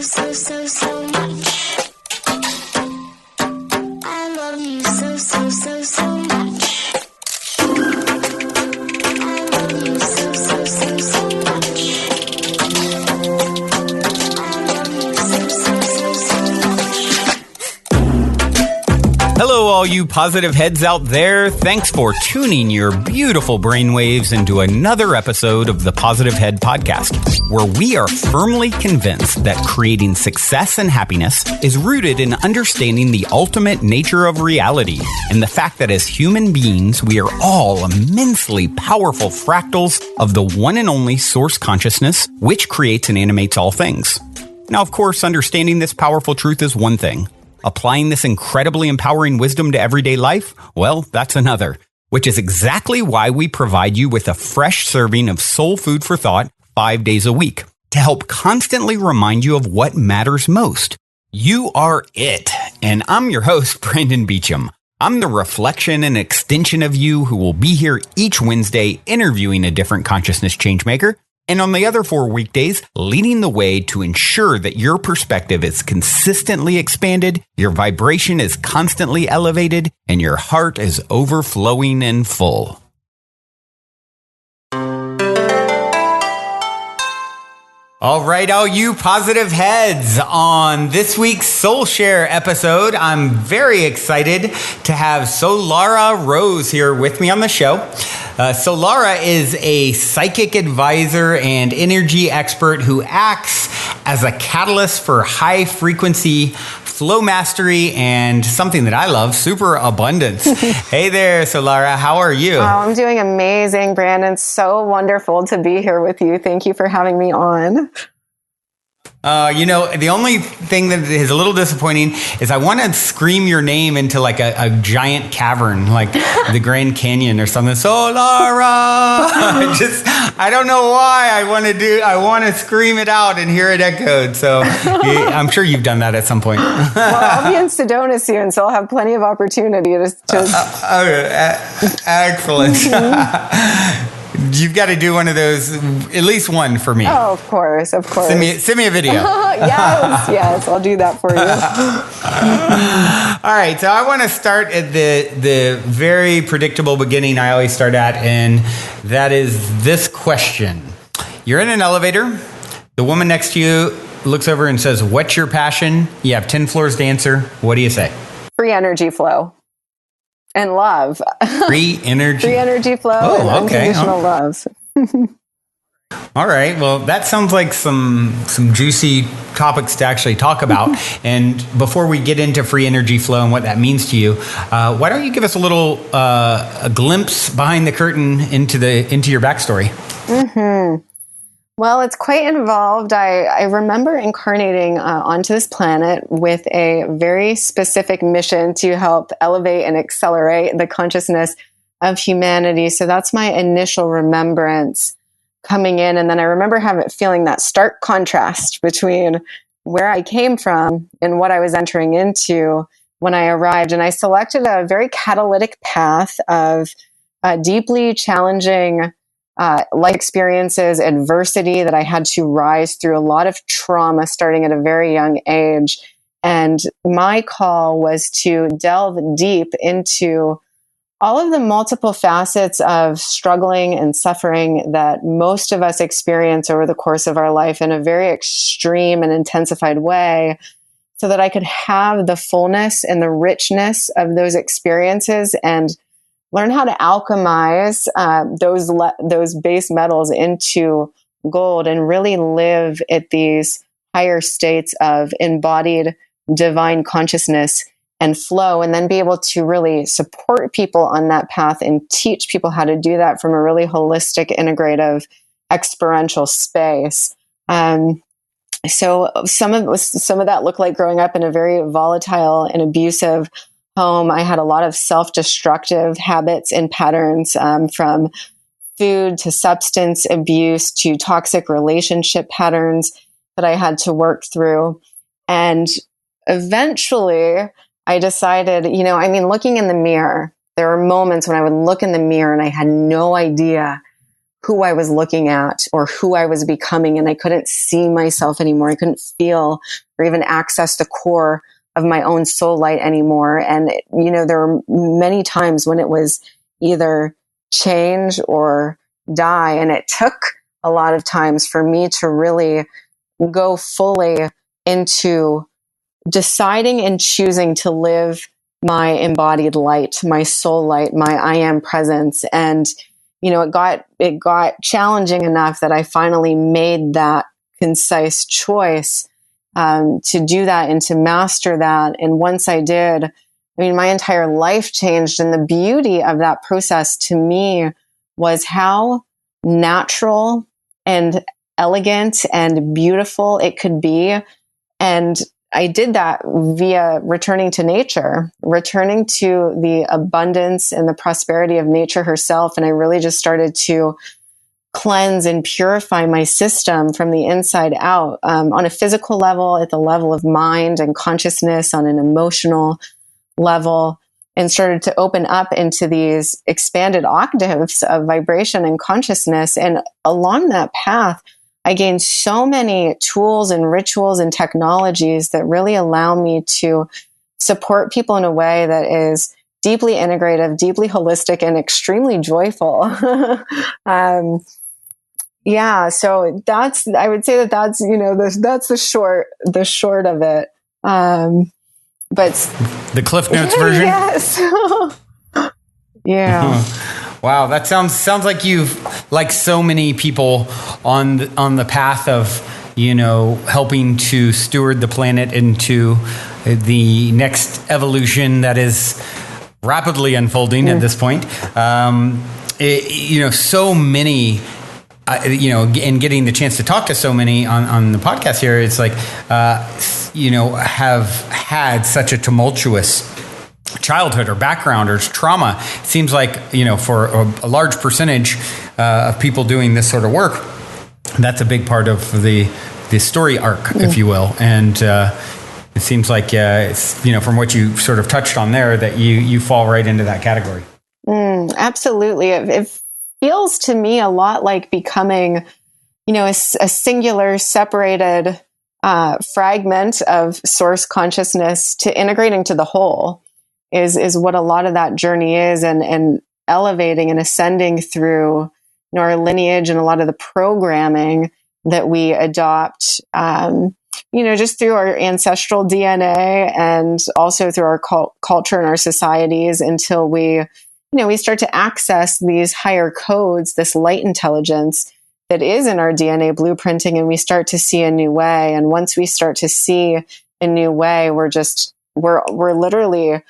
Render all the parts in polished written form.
so much. I love you so much. I love you so much. I love you so much. Hello, all you positive heads out there. Thanks for tuning your beautiful brainwaves into another episode of the Positive Head Podcast, where we are firmly convinced that creating success and happiness is rooted in understanding the ultimate nature of reality and the fact that as human beings, we are all immensely powerful fractals of the one and only source consciousness, which creates and animates all things. Now, of course, understanding this powerful truth is one thing. Applying this incredibly empowering wisdom to everyday life? Well, that's another, which is exactly why we provide you with a fresh serving of soul food for thought 5 days a week to help constantly remind you of what matters most. You are it. And I'm your host, Brandon Beecham. I'm the reflection and extension of you who will be here each Wednesday interviewing a different consciousness changemaker. And on the other 4 weekdays, leading the way to ensure that your perspective is consistently expanded, your vibration is constantly elevated, and your heart is overflowing and full. All right, all you positive heads, on this week's Soul Share episode, I'm very excited to have Solara Rose here with me on the show. Solara is a psychic advisor and energy expert who acts as a catalyst for high frequency flow mastery and something that I love, superabundance. Hey there, Solara, how are you? Oh, I'm doing amazing, Brandon. So wonderful to be here with you. Thank you for having me on. The only thing that is a little disappointing is I want to scream your name into like a giant cavern, like the Grand Canyon or something. Solara! I don't know why I want to scream it out and hear it echoed. So I'm sure you've done that at some point. Well, I'll be in Sedona soon, so I'll have plenty of opportunity to excellent. You've got to do one of those, at least one for me. Oh, of course. Send me a video. yes, I'll do that for you. All right, so I want to start at the very predictable beginning I always start at, and that is this question. You're in an elevator. The woman next to you looks over and says, "What's your passion?" You have 10 floors to answer. What do you say? Free energy flow. And love. Free energy. Free energy flow and unconditional love. All right. Well, that sounds like some juicy topics to actually talk about. And before we get into free energy flow and what that means to you, why don't you give us a little a glimpse behind the curtain into your backstory? Mm-hmm. Well, it's quite involved. I remember incarnating onto this planet with a very specific mission to help elevate and accelerate the consciousness of humanity. So that's my initial remembrance coming in. And then I remember feeling that stark contrast between where I came from and what I was entering into when I arrived. And I selected a very catalytic path of deeply challenging life experiences, adversity that I had to rise through, a lot of trauma starting at a very young age. And my call was to delve deep into all of the multiple facets of struggling and suffering that most of us experience over the course of our life in a very extreme and intensified way, so that I could have the fullness and the richness of those experiences and learn how to alchemize those base metals into gold and really live at these higher states of embodied divine consciousness and flow, and then be able to really support people on that path and teach people how to do that from a really holistic, integrative, experiential space. So some of that looked like growing up in a very volatile and abusive home. I had a lot of self-destructive habits and patterns, from food to substance abuse to toxic relationship patterns that I had to work through. And eventually I decided, looking in the mirror, there were moments when I would look in the mirror and I had no idea who I was looking at or who I was becoming. And I couldn't see myself anymore. I couldn't feel or even access the core of my own soul light anymore. And, there were many times when it was either change or die. And it took a lot of times for me to really go fully into deciding and choosing to live my embodied light, my soul light, my I am presence. And, it got challenging enough that I finally made that concise choice to do that and to master that. And once I did, my entire life changed. And the beauty of that process to me was how natural and elegant and beautiful it could be. And I did that via returning to nature, returning to the abundance and the prosperity of nature herself. And I really just started to cleanse and purify my system from the inside out, on a physical level, at the level of mind and consciousness, on an emotional level, and started to open up into these expanded octaves of vibration and consciousness. And along that path, I gained so many tools and rituals and technologies that really allow me to support people in a way that is deeply integrative, deeply holistic, and extremely joyful. So I would say that's the short of it. But the Cliff Notes version. Yes. Yeah. Wow, that sounds like you've, like so many people on the path of, helping to steward the planet into the next evolution that is rapidly unfolding at this point. So many, and getting the chance to talk to so many on the podcast here, it's like, have had such a tumultuous childhood or background or trauma. It seems like, for a large percentage of people doing this sort of work, that's a big part of the story arc, if you will. And it seems like, it's, from what you sort of touched on there, that you fall right into that category. Absolutely. It feels to me a lot like becoming, a singular, separated fragment of source consciousness to integrating to the whole. Is what a lot of that journey is, and elevating and ascending through our lineage and a lot of the programming that we adopt, just through our ancestral DNA and also through our culture and our societies, until we start to access these higher codes, this light intelligence that is in our DNA blueprinting, and we start to see a new way. And once we start to see a new way, we're literally,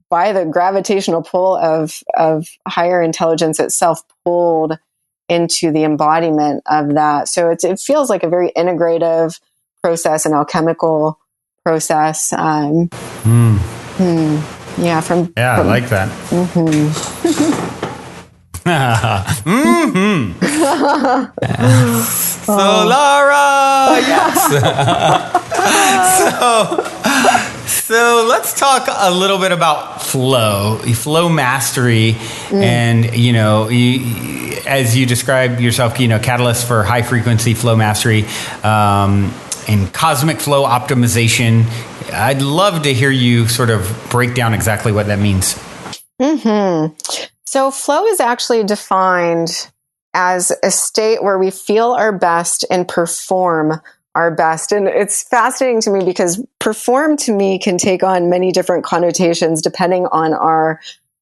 by the gravitational pull of higher intelligence itself, pulled into the embodiment of that. So it feels like a very integrative process, an alchemical process. I like that. Solara, yes. So let's talk a little bit about flow mastery, and as you describe yourself, catalyst for high frequency flow mastery, and cosmic flow optimization. I'd love to hear you sort of break down exactly what that means. So flow is actually defined as a state where we feel our best and perform our best. And it's fascinating to me because perform to me can take on many different connotations depending on our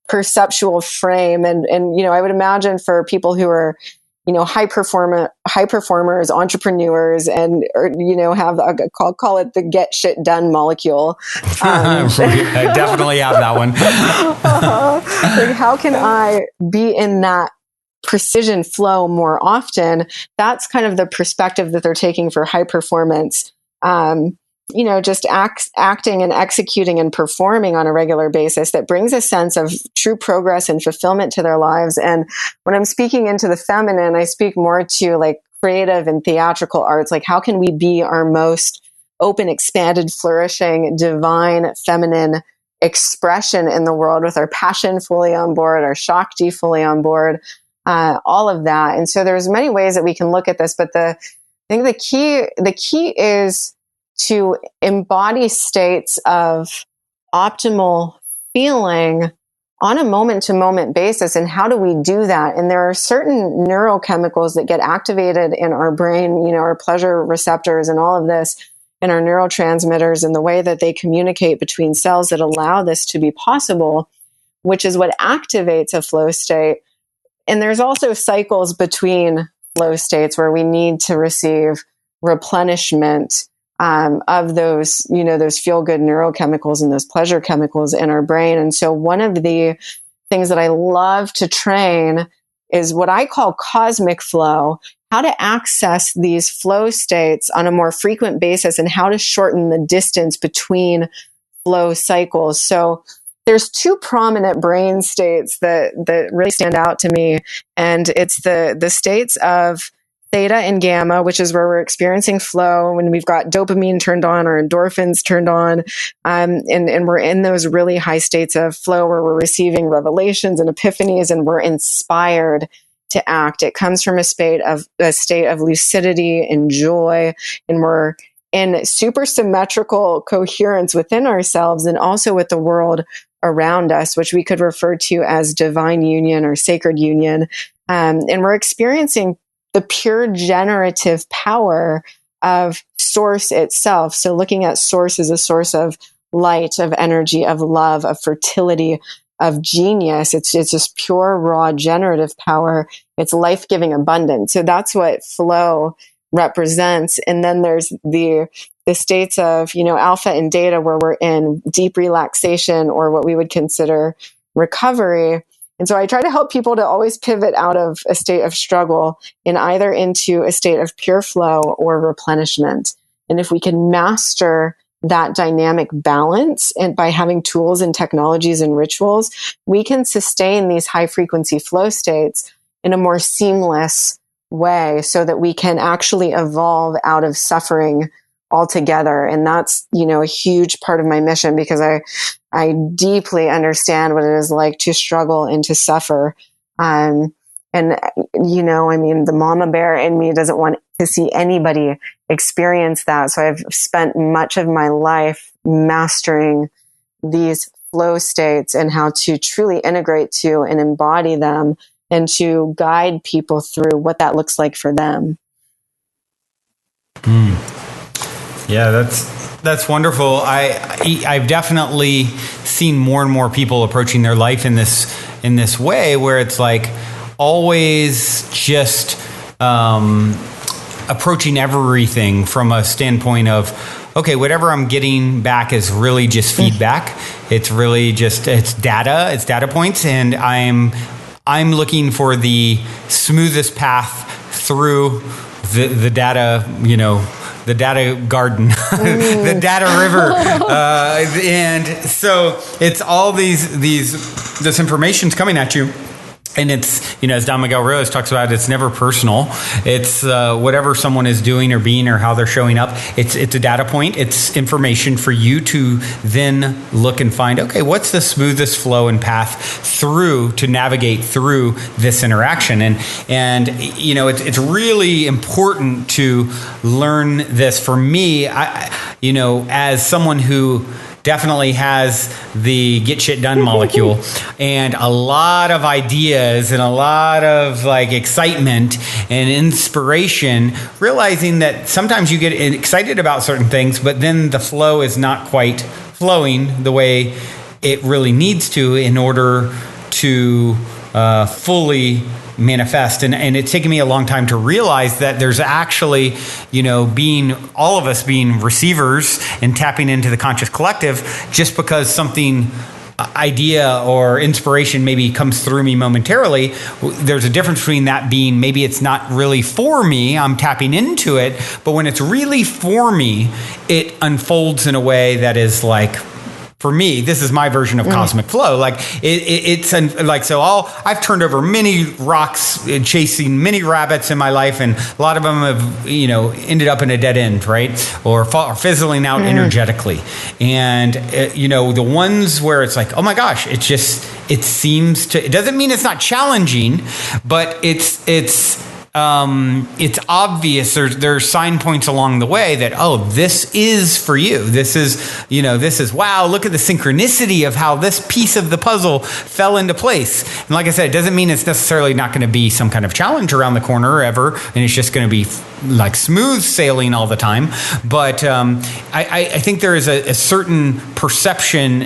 perceptual frame. And I would imagine for people who are, high performers, entrepreneurs, and have call it the get shit done molecule. I definitely have that one. Like, how can I be in that precision flow more often? That's kind of the perspective that they're taking for high performance. Just acting and executing and performing on a regular basis that brings a sense of true progress and fulfillment to their lives. And when I'm speaking into the feminine, I speak more to like creative and theatrical arts. Like, how can we be our most open, expanded, flourishing, divine, feminine expression in the world with our passion fully on board, our Shakti fully on board, all of that. And so there's many ways that we can look at this, but I think the key is to embody states of optimal feeling on a moment-to-moment basis. And how do we do that? And there are certain neurochemicals that get activated in our brain, our pleasure receptors and all of this, and our neurotransmitters, and the way that they communicate between cells that allow this to be possible, which is what activates a flow state. And there's also cycles between flow states where we need to receive replenishment of those, those feel-good neurochemicals and those pleasure chemicals in our brain. And so one of the things that I love to train is what I call cosmic flow, how to access these flow states on a more frequent basis and how to shorten the distance between flow cycles. So there's two prominent brain states that really stand out to me. And it's the states of theta and gamma, which is where we're experiencing flow when we've got dopamine turned on or endorphins turned on. And we're in those really high states of flow where we're receiving revelations and epiphanies and we're inspired to act. It comes from a state of lucidity and joy, and we're in super symmetrical coherence within ourselves and also with the world around us, which we could refer to as divine union or sacred union. And we're experiencing the pure generative power of source itself. So looking at source as a source of light, of energy, of love, of fertility, of genius. It's just pure, raw, generative power. It's life-giving abundance. So that's what flow represents. And then there's the states of, alpha and theta, where we're in deep relaxation or what we would consider recovery. And so I try to help people to always pivot out of a state of struggle and either into a state of pure flow or replenishment. And if we can master that dynamic balance, and by having tools and technologies and rituals, we can sustain these high frequency flow states in a more seamless way so that we can actually evolve out of suffering altogether. And that's, a huge part of my mission, because I deeply understand what it is like to struggle and to suffer. The mama bear in me doesn't want to see anybody experience that. So I've spent much of my life mastering these flow states and how to truly integrate to and embody them and to guide people through what that looks like for them. Yeah, that's wonderful. I've definitely seen more and more people approaching their life in this way, where it's like always just approaching everything from a standpoint of, okay, whatever I'm getting back is really just feedback. It's really just it's data points, and I'm looking for the smoothest path through the data, the data garden, the data river. And so it's all this information's coming at you. And it's, as Don Miguel Ruiz talks about, it's never personal. It's whatever someone is doing or being or how they're showing up. It's a data point. It's information for you to then look and find, okay, what's the smoothest flow and path to navigate through this interaction? And it's really important to learn this. For me, as someone who definitely has the get shit done molecule and a lot of ideas and a lot of excitement and inspiration, realizing that sometimes you get excited about certain things, but then the flow is not quite flowing the way it really needs to in order to fully manifest. And it's taken me a long time to realize that there's actually, all of us being receivers and tapping into the conscious collective, just because something idea or inspiration maybe comes through me momentarily, there's a difference between that being maybe it's not really for me, I'm tapping into it, but when it's really for me, it unfolds in a way that is for me, this is my version of cosmic flow. Like I've turned over many rocks chasing many rabbits in my life, and a lot of them have, ended up in a dead end, right? Or fizzling out energetically. And, the ones where it's like, oh my gosh, it doesn't mean it's not challenging, but it's obvious. There's sign points along the way that, this is for you. This is, wow, look at the synchronicity of how this piece of the puzzle fell into place. And like I said, it doesn't mean it's necessarily not going to be some kind of challenge around the corner ever, and it's just going to be like smooth sailing all the time. But I think there is a certain perception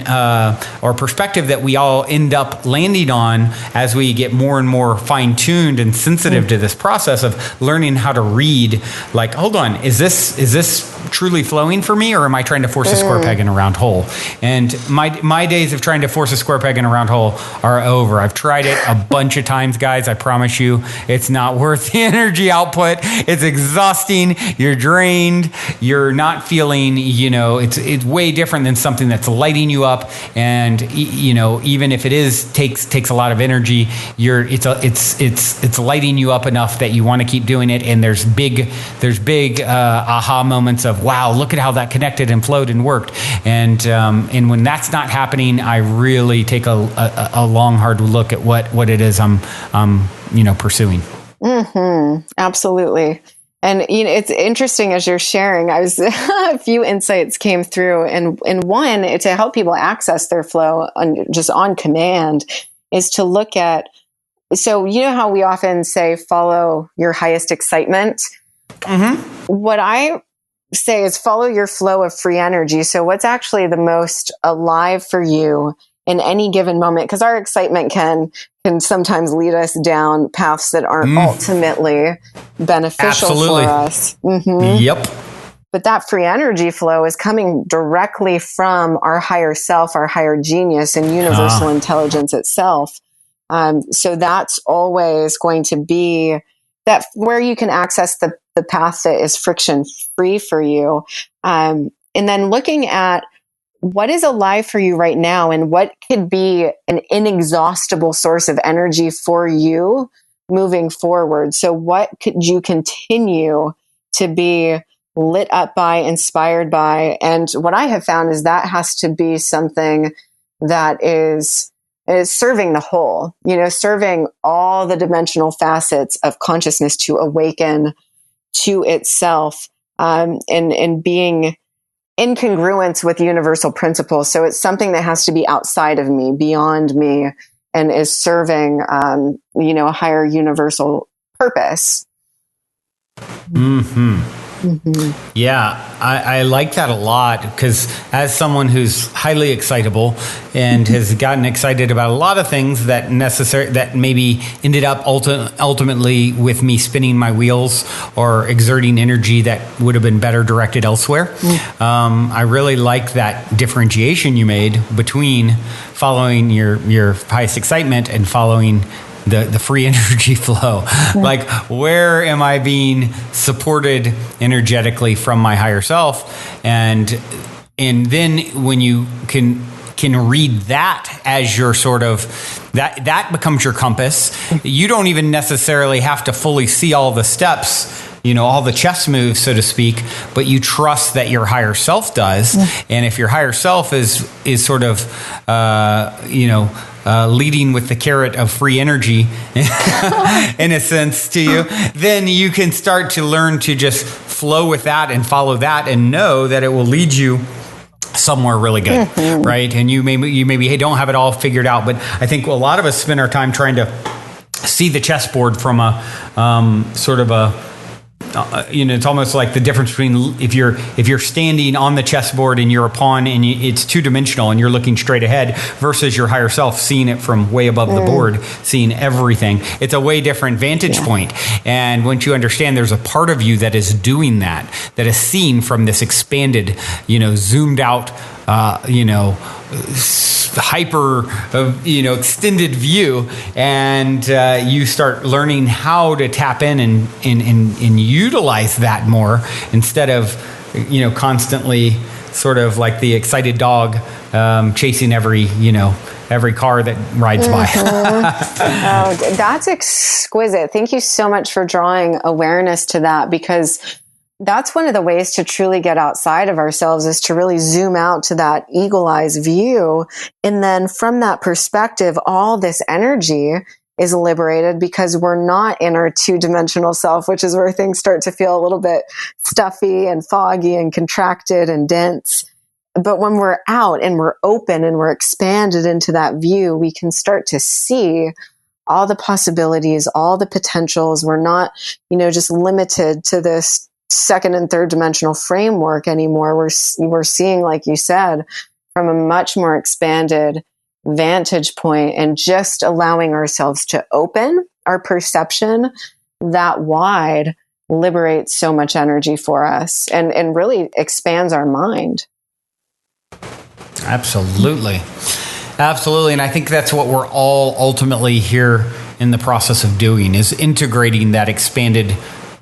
or perspective that we all end up landing on as we get more and more fine-tuned and sensitive to this process of learning how to read, like, hold on, is this truly flowing for me, or am I trying to force a square peg in a round hole? And my days of trying to force a square peg in a round hole are over. I've tried it a bunch of times, guys. I promise you, it's not worth the energy output. It's exhausting. You're drained. You're not feeling, it's way different than something that's lighting you up. And, even if it takes a lot of energy, it's lighting you up enough that you want to keep doing it. And there's big aha moments of, wow, look at how that connected and flowed and worked. And when that's not happening, I really take a long, hard look at what it is I'm pursuing. Absolutely. And it's interesting as you're sharing. A few insights came through, and one, to help people access their flow on command, is to look at. So how we often say follow your highest excitement. What I say is follow your flow of free energy. So what's actually the most alive for you in any given moment? Because our excitement can sometimes lead us down paths that aren't ultimately beneficial for us. Yep. But that free energy flow is coming directly from our higher self, our higher genius, and universal intelligence itself. So that's always going to be that where you can access the path that is friction free for you. And then looking at what is alive for you right now and what could be an inexhaustible source of energy for you moving forward. So what could you continue to be lit up by, inspired by? And what I have found is that has to be something that is serving the whole, serving all the dimensional facets of consciousness to awaken to itself, and being in congruence with universal principles. So it's something that has to be outside of me, beyond me, and is serving, a higher universal purpose. Yeah, I like that a lot, because as someone who's highly excitable and has gotten excited about a lot of things that maybe ended up ultimately with me spinning my wheels or exerting energy that would have been better directed elsewhere. I really like that differentiation you made between following your highest excitement and following the free energy flow. Like, where am I being supported energetically from my higher self? And then when you can read that as your sort of, that becomes your compass. You don't even necessarily have to fully see all the steps, all the chess moves, so to speak, but you trust that your higher self does. And if your higher self is sort of, leading with the carrot of free energy, in a sense, to you, then you can start to learn to just flow with that and follow that and know that it will lead you somewhere really good, right? And you maybe don't have it all figured out, but I think a lot of us spend our time trying to see the chessboard from a sort of a it's almost like the difference between if you're standing on the chessboard and you're a pawn and it's two-dimensional and you're looking straight ahead, versus your higher self seeing it from way above the board, seeing everything. It's a way different vantage point. And once you understand there's a part of you that is doing that is seen from this expanded, zoomed out, hyper, extended view, and you start learning how to tap in and utilize that more, instead of constantly sort of like the excited dog chasing every car that rides by. Oh, that's exquisite. Thank you so much for drawing awareness to that, because that's one of the ways to truly get outside of ourselves, is to really zoom out to that eagle eyes view. And then from that perspective, all this energy is liberated, because we're not in our two-dimensional self, which is where things start to feel a little bit stuffy and foggy and contracted and dense. But when we're out and we're open and we're expanded into that view, we can start to see all the possibilities, all the potentials. We're not, just limited to this second and third dimensional framework anymore. We're seeing, like you said, from a much more expanded vantage point, and just allowing ourselves to open our perception that wide liberates so much energy for us and really expands our mind. Absolutely. And I think that's what we're all ultimately here in the process of doing, is integrating that expanded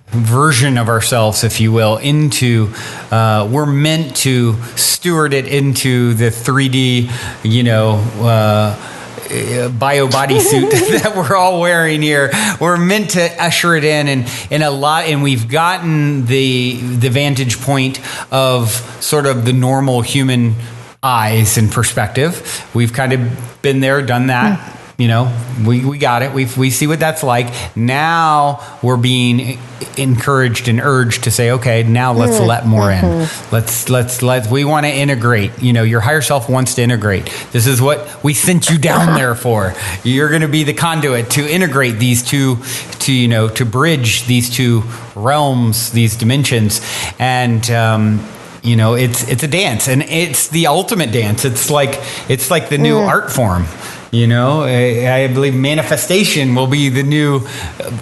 version of ourselves, if you will, into, we're meant to steward it into the 3D, bio bodysuit that we're all wearing here. We're meant to usher it and we've gotten the vantage point of sort of the normal human eyes and perspective. We've kind of been there, done that. We got it. We see what that's like. Now we're being encouraged and urged to say, okay, now let's let more in. We want to integrate. Your higher self wants to integrate. This is what we sent you down there for. You're going to be the conduit to integrate these two, to bridge these two realms, these dimensions. And, it's a dance, and it's the ultimate dance. It's like the new art form. I believe manifestation will be the new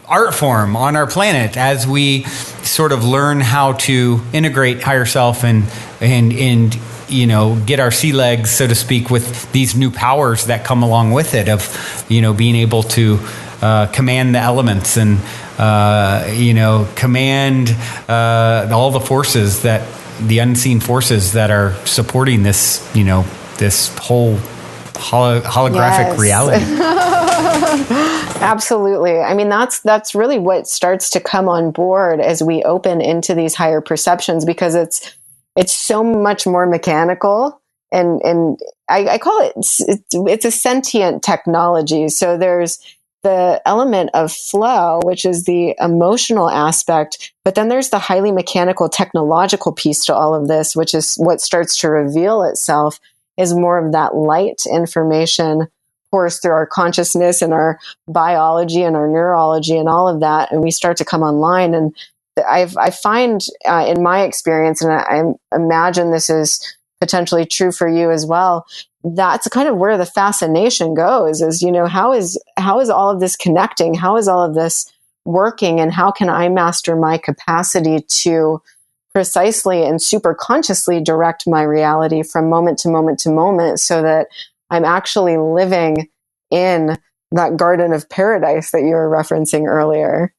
art form on our planet as we sort of learn how to integrate higher self and get our sea legs, so to speak, with these new powers that come along with it of, being able to command the elements and, command all the forces, the unseen forces that are supporting this, this whole holographic reality. Absolutely. I mean, that's really what starts to come on board as we open into these higher perceptions, because it's so much more mechanical, and I call it's a sentient technology. So there's the element of flow, which is the emotional aspect, but then there's the highly mechanical technological piece to all of this, which is what starts to reveal itself is more of that light information pours through our consciousness and our biology and our neurology and all of that. And we start to come online. And I find in my experience, and I imagine this is potentially true for you as well, that's kind of where the fascination goes is, how is all of this connecting? How is all of this working? And how can I master my capacity to precisely and super consciously direct my reality from moment to moment to moment, so that I'm actually living in that garden of paradise that you were referencing earlier.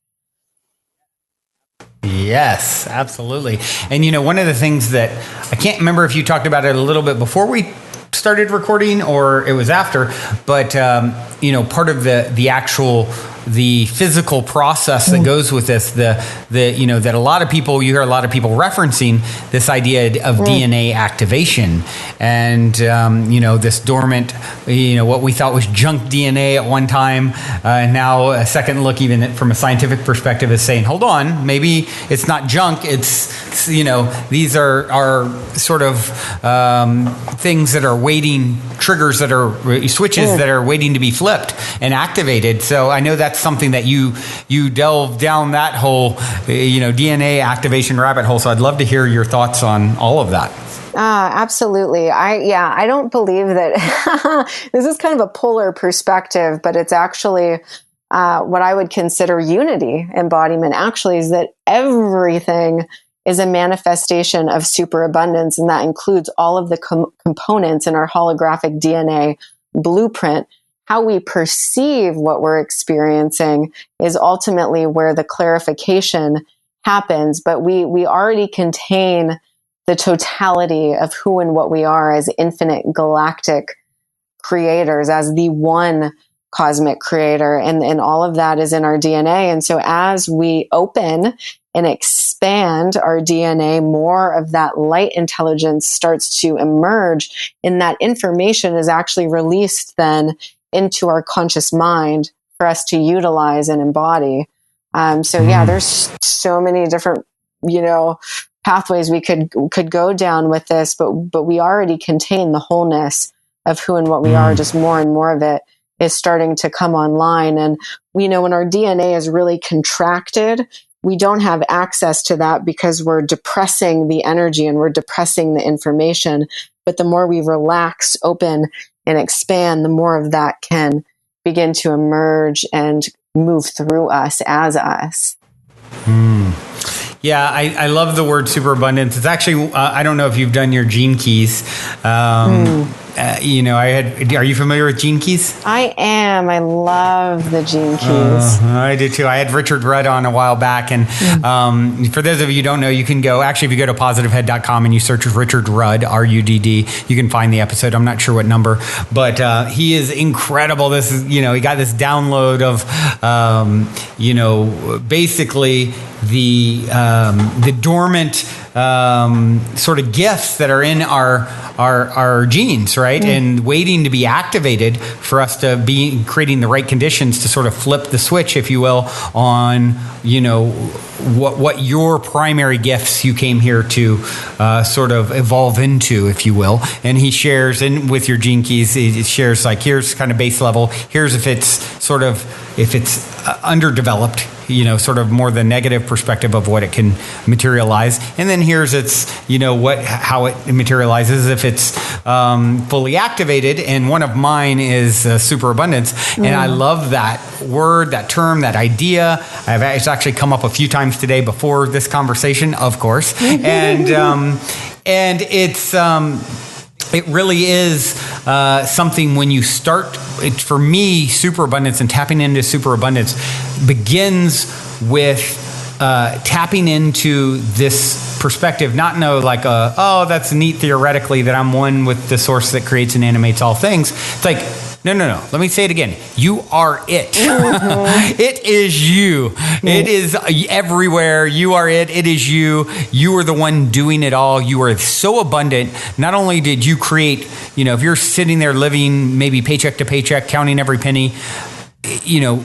Yes, absolutely. And one of the things that I can't remember if you talked about it a little bit before we started recording or it was after, but part of the physical process that goes with this, that a lot of people, you hear a lot of people referencing this idea of DNA activation and, this dormant, what we thought was junk DNA at one time. Now a second look, even from a scientific perspective, is saying, hold on, maybe it's not junk. It's, these are sort of things that are waiting, triggers that are switches that are waiting to be flipped and activated. So I know that's something that you delve down that whole, DNA activation rabbit hole. So I'd love to hear your thoughts on all of that. Absolutely. I don't believe that this is kind of a polar perspective, but it's actually what I would consider unity embodiment actually is that everything is a manifestation of superabundance. And that includes all of the components in our holographic DNA blueprint. How we perceive what we're experiencing is ultimately where the clarification happens. But we already contain the totality of who and what we are as infinite galactic creators, as the one cosmic creator. And all of that is in our DNA. And so as we open and expand our DNA, more of that light intelligence starts to emerge, and that information is actually released then into our conscious mind for us to utilize and embody. There's so many different, pathways we could go down with this, but we already contain the wholeness of who and what we are. Just more and more of it is starting to come online. And when our DNA is really contracted, we don't have access to that because we're depressing the energy and we're depressing the information. But the more we relax, open, and expand, the more of that can begin to emerge and move through us as us. Yeah, I love the word superabundance. It's actually, I don't know if you've done your gene keys. Are you familiar with gene keys? I am. I love the gene keys. I do too. I had Richard Rudd on a while back. And for those of you who don't know, you can go, actually, if you go to positivehead.com and you search Richard Rudd, Rudd, you can find the episode. I'm not sure what number, but he is incredible. This is, he got this download of, basically the dormant sort of gifts that are in our genes, right? And waiting to be activated for us to be creating the right conditions to sort of flip the switch, if you will, on, what your primary gifts you came here to sort of evolve into, if you will. And he shares, and with your gene keys, he shares like, here's kind of base level. Here's if it's underdeveloped, sort of more the negative perspective of what it can materialize. And then here's how it materializes if it's fully activated. And one of mine is superabundance. And I love that word, that term, that idea. It's actually come up a few times today before this conversation, of course. And it's, it really is something when you start, for me, superabundance and tapping into superabundance begins with tapping into this perspective, not that's neat theoretically that I'm one with the source that creates and animates all things. It's like, no. Let me say it again. You are it. It is you. It is everywhere. You are it. It is you. You are the one doing it all. You are so abundant. Not only did you create, if you're sitting there living maybe paycheck to paycheck, counting every penny,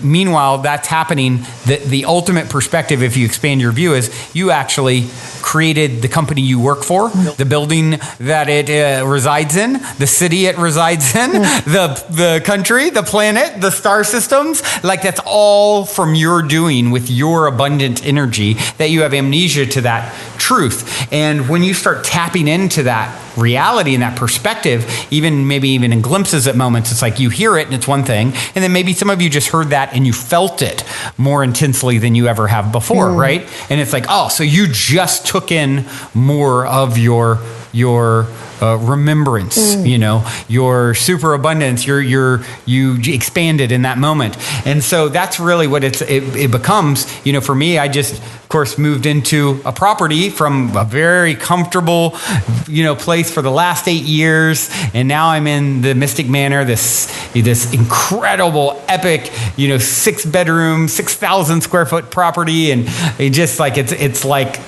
meanwhile, that's happening. The ultimate perspective, if you expand your view, is you actually created the company you work for, the building that it resides in, the city it resides in, the country, the planet, the star systems. Like, that's all from your doing with your abundant energy, that you have amnesia to that truth. And when you start tapping into that reality and that perspective, maybe even in glimpses at moments, it's like you hear it and it's one thing, and then maybe some of you just heard that and you felt it more intensely than you ever have before, right? And it's like, so you just took in more of your remembrance, your superabundance, you expanded in that moment. And so that's really what it becomes. For me, I just, of course, moved into a property from a very comfortable, place for the last 8 years. And now I'm in the Mystic Manor, this incredible, epic, 6-bedroom, 6,000 square foot property. And it just like, it's like,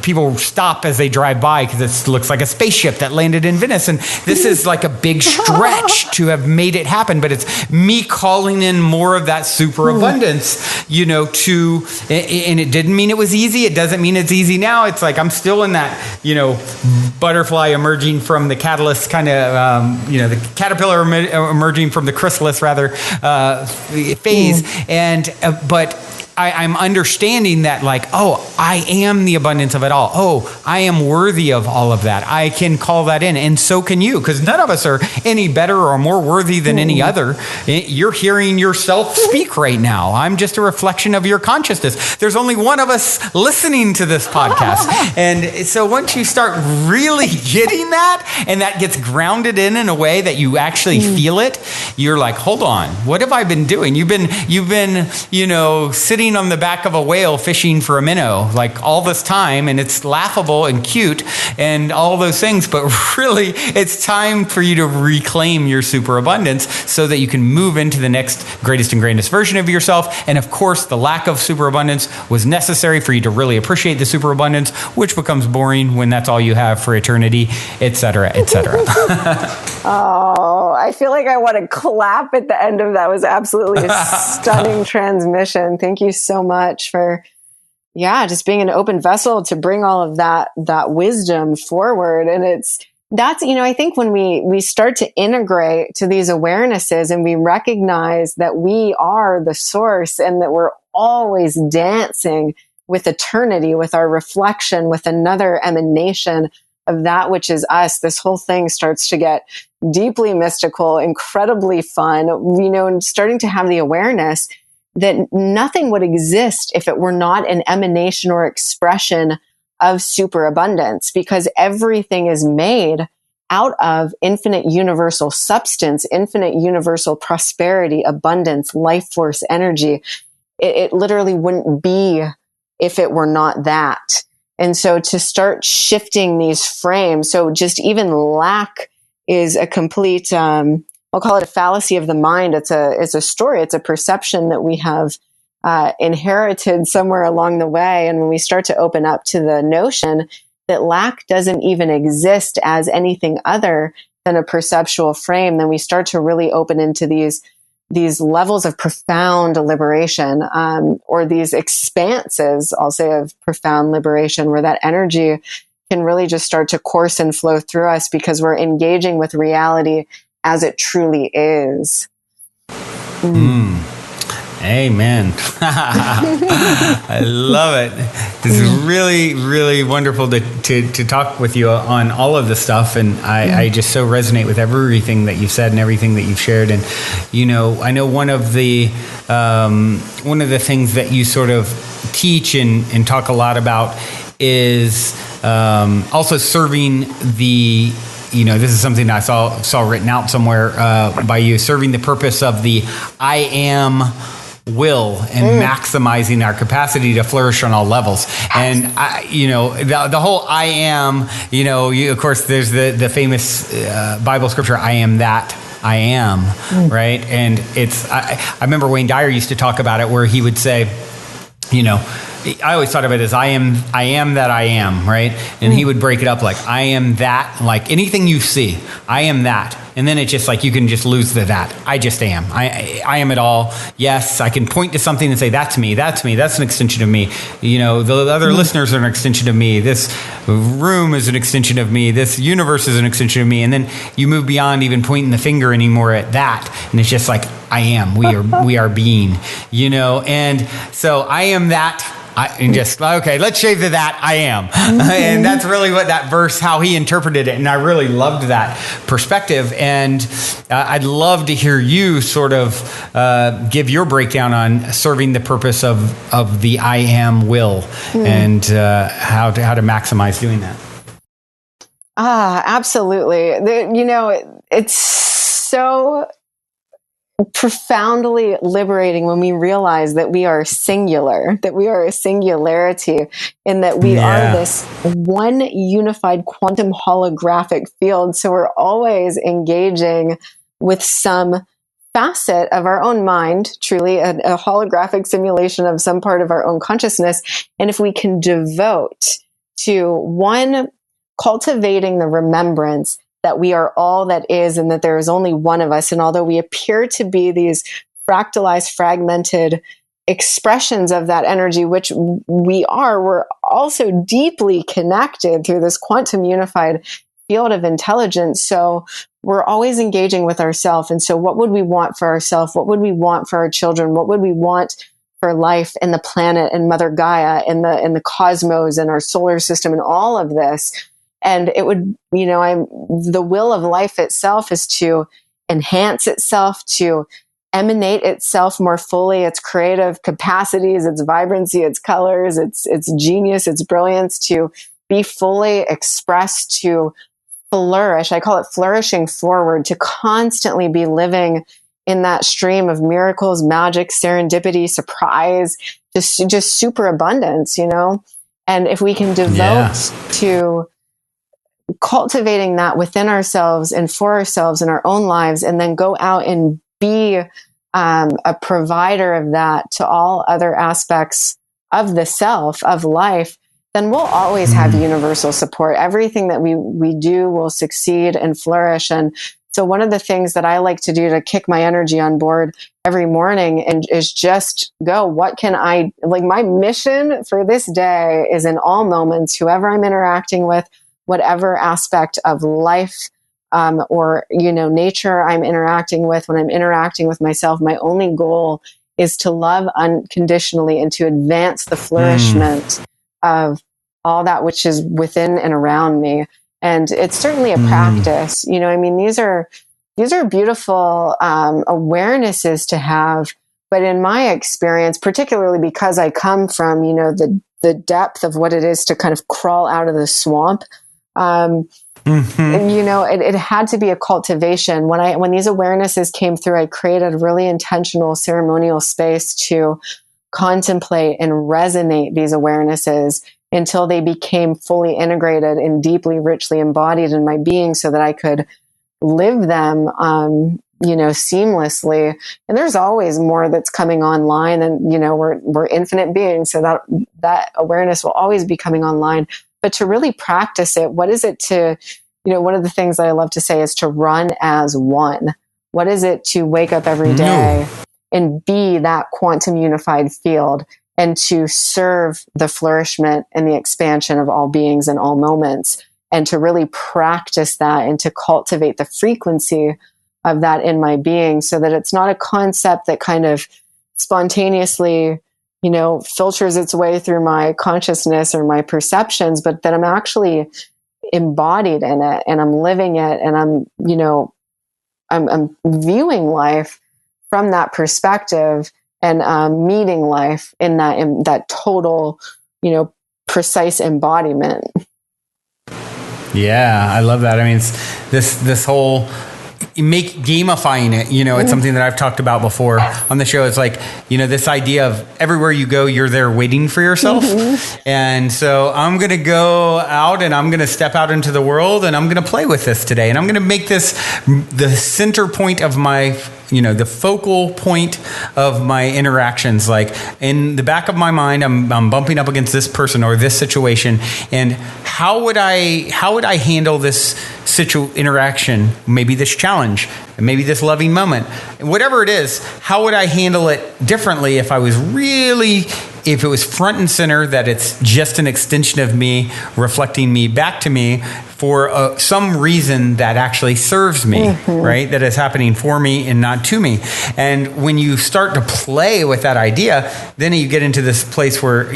people stop as they drive by because it looks like a spaceship that landed in Venice. And this is like a big stretch to have made it happen, but it's me calling in more of that superabundance, and it didn't mean it was easy. It doesn't mean it's easy now. It's like, I'm still in that, butterfly emerging from the catalyst kind of, the caterpillar emerging from the chrysalis rather, phase. And, but I'm understanding that I am the abundance of it all. I am worthy of all of that. I can call that in. And so can you, because none of us are any better or more worthy than any other. You're hearing yourself speak right now. I'm just a reflection of your consciousness. There's only one of us listening to this podcast. And so once you start really getting that, and that gets grounded in a way that you actually feel it, you're like, hold on, what have I been doing? You've been, sitting sitting on the back of a whale fishing for a minnow like all this time, and it's laughable and cute and all those things, but really it's time for you to reclaim your superabundance so that you can move into the next greatest and grandest version of yourself. And of course, the lack of superabundance was necessary for you to really appreciate the superabundance, which becomes boring when that's all you have for eternity, etc., etc. Oh, I feel like I want to clap at the end of that. It was absolutely a stunning transmission. Thank you so much for, just being an open vessel to bring all of that wisdom forward. And that's, I think when we start to integrate to these awarenesses and we recognize that we are the source and that we're always dancing with eternity, with our reflection, with another emanation of that which is us, this whole thing starts to get deeply mystical, incredibly fun, and starting to have the awareness that nothing would exist if it were not an emanation or expression of superabundance, because everything is made out of infinite universal substance, infinite universal prosperity, abundance, life force, energy. It literally wouldn't be if it were not that. And so to start shifting these frames, so just even lack is a complete, I'll call it a fallacy of the mind. It's a story. It's a perception that we have inherited somewhere along the way. And when we start to open up to the notion that lack doesn't even exist as anything other than a perceptual frame, then we start to really open into these levels of profound liberation, or these expanses, I'll say, of profound liberation, where that energy can really just start to course and flow through us because we're engaging with reality as it truly is. Amen. I love it. This is really, really wonderful to talk with you on all of this stuff. And I just so resonate with everything that you've said and everything that you've shared. And, I know one of the things that you sort of teach and talk a lot about is also serving the, this is something I saw written out somewhere by you, serving the purpose of the I am will and maximizing our capacity to flourish on all levels. And the whole I am, of course, there's the famous Bible scripture, I am that I am, right? And I remember Wayne Dyer used to talk about it, where he would say, I always thought of it as I am that I am, right? And he would break it up like, I am that, like anything you see, I am that. And then it's just like, you can just lose that. I just am. I am it all. Yes, I can point to something and say, that's me. That's an extension of me. The other listeners are an extension of me. This room is an extension of me. This universe is an extension of me. And then you move beyond even pointing the finger anymore at that. And it's just like, I am. We are being, And so I am that. Let's shave to that I am. And that's really what that verse, how he interpreted it. And I really loved that perspective. And I'd love to hear you sort of give your breakdown on serving the purpose of the I am will and how to maximize doing that. Absolutely. It's so profoundly liberating when we realize that we are singular, that we are a singularity, and that we are this one unified quantum holographic field. So we're always engaging with some facet of our own mind, truly a holographic simulation of some part of our own consciousness. And if we can devote to one, cultivating the remembrance that we are all that is and that there is only one of us. And although we appear to be these fractalized, fragmented expressions of that energy, which we are, we're also deeply connected through this quantum unified field of intelligence. So we're always engaging with ourselves. And so what would we want for ourselves? What would we want for our children? What would we want for life and the planet and Mother Gaia and the cosmos and our solar system and all of this? And it would, the will of life itself is to enhance itself, to emanate itself more fully, its creative capacities, its vibrancy, its colors, its genius, its brilliance, to be fully expressed, to flourish. I call it flourishing forward, to constantly be living in that stream of miracles, magic, serendipity, surprise, just superabundance, and if we can devote to cultivating that within ourselves and for ourselves in our own lives, and then go out and be a provider of that to all other aspects of the self, of life, then we'll always have universal support. Everything that we do will succeed and flourish. And so one of the things that I like to do to kick my energy on board every morning is just go, what can I, like, my mission for this day is in all moments, whoever I'm interacting with, whatever aspect of life or, nature I'm interacting with, when I'm interacting with myself, my only goal is to love unconditionally and to advance the flourishment of all that which is within and around me. And it's certainly a practice. These are beautiful awarenesses to have. But in my experience, particularly because I come from, the depth of what it is to kind of crawl out of the swamp, and, it had to be a cultivation. When these awarenesses came through, I created a really intentional ceremonial space to contemplate and resonate these awarenesses until they became fully integrated and deeply, richly embodied in my being, so that I could live them, seamlessly. And there's always more that's coming online, and, we're infinite beings. So that awareness will always be coming online, but to really practice it, what is it to, one of the things that I love to say is to run as one. What is it to wake up every day and be that quantum unified field, and to serve the flourishment and the expansion of all beings in all moments, and to really practice that and to cultivate the frequency of that in my being, so that it's not a concept that kind of spontaneously, filters its way through my consciousness or my perceptions, but that I'm actually embodied in it, and I'm living it, and I'm viewing life from that perspective, and meeting life in that total, precise embodiment. Yeah, I love that. I mean, it's this whole gamifying it, it's something that I've talked about before on the show. It's like, this idea of everywhere you go, you're there waiting for yourself. And so I'm going to go out and I'm going to step out into the world, and I'm going to play with this today. And I'm going to make this the center point of my, the focal point of my interactions. Like, in the back of my mind, I'm bumping up against this person or this situation. And how would I handle this interaction, maybe this challenge, maybe this loving moment, whatever it is? How would I handle it differently if it was front and center, that it's just an extension of me, reflecting me back to me for some reason that actually serves me, right? That is happening for me and not to me. And when you start to play with that idea, then you get into this place where,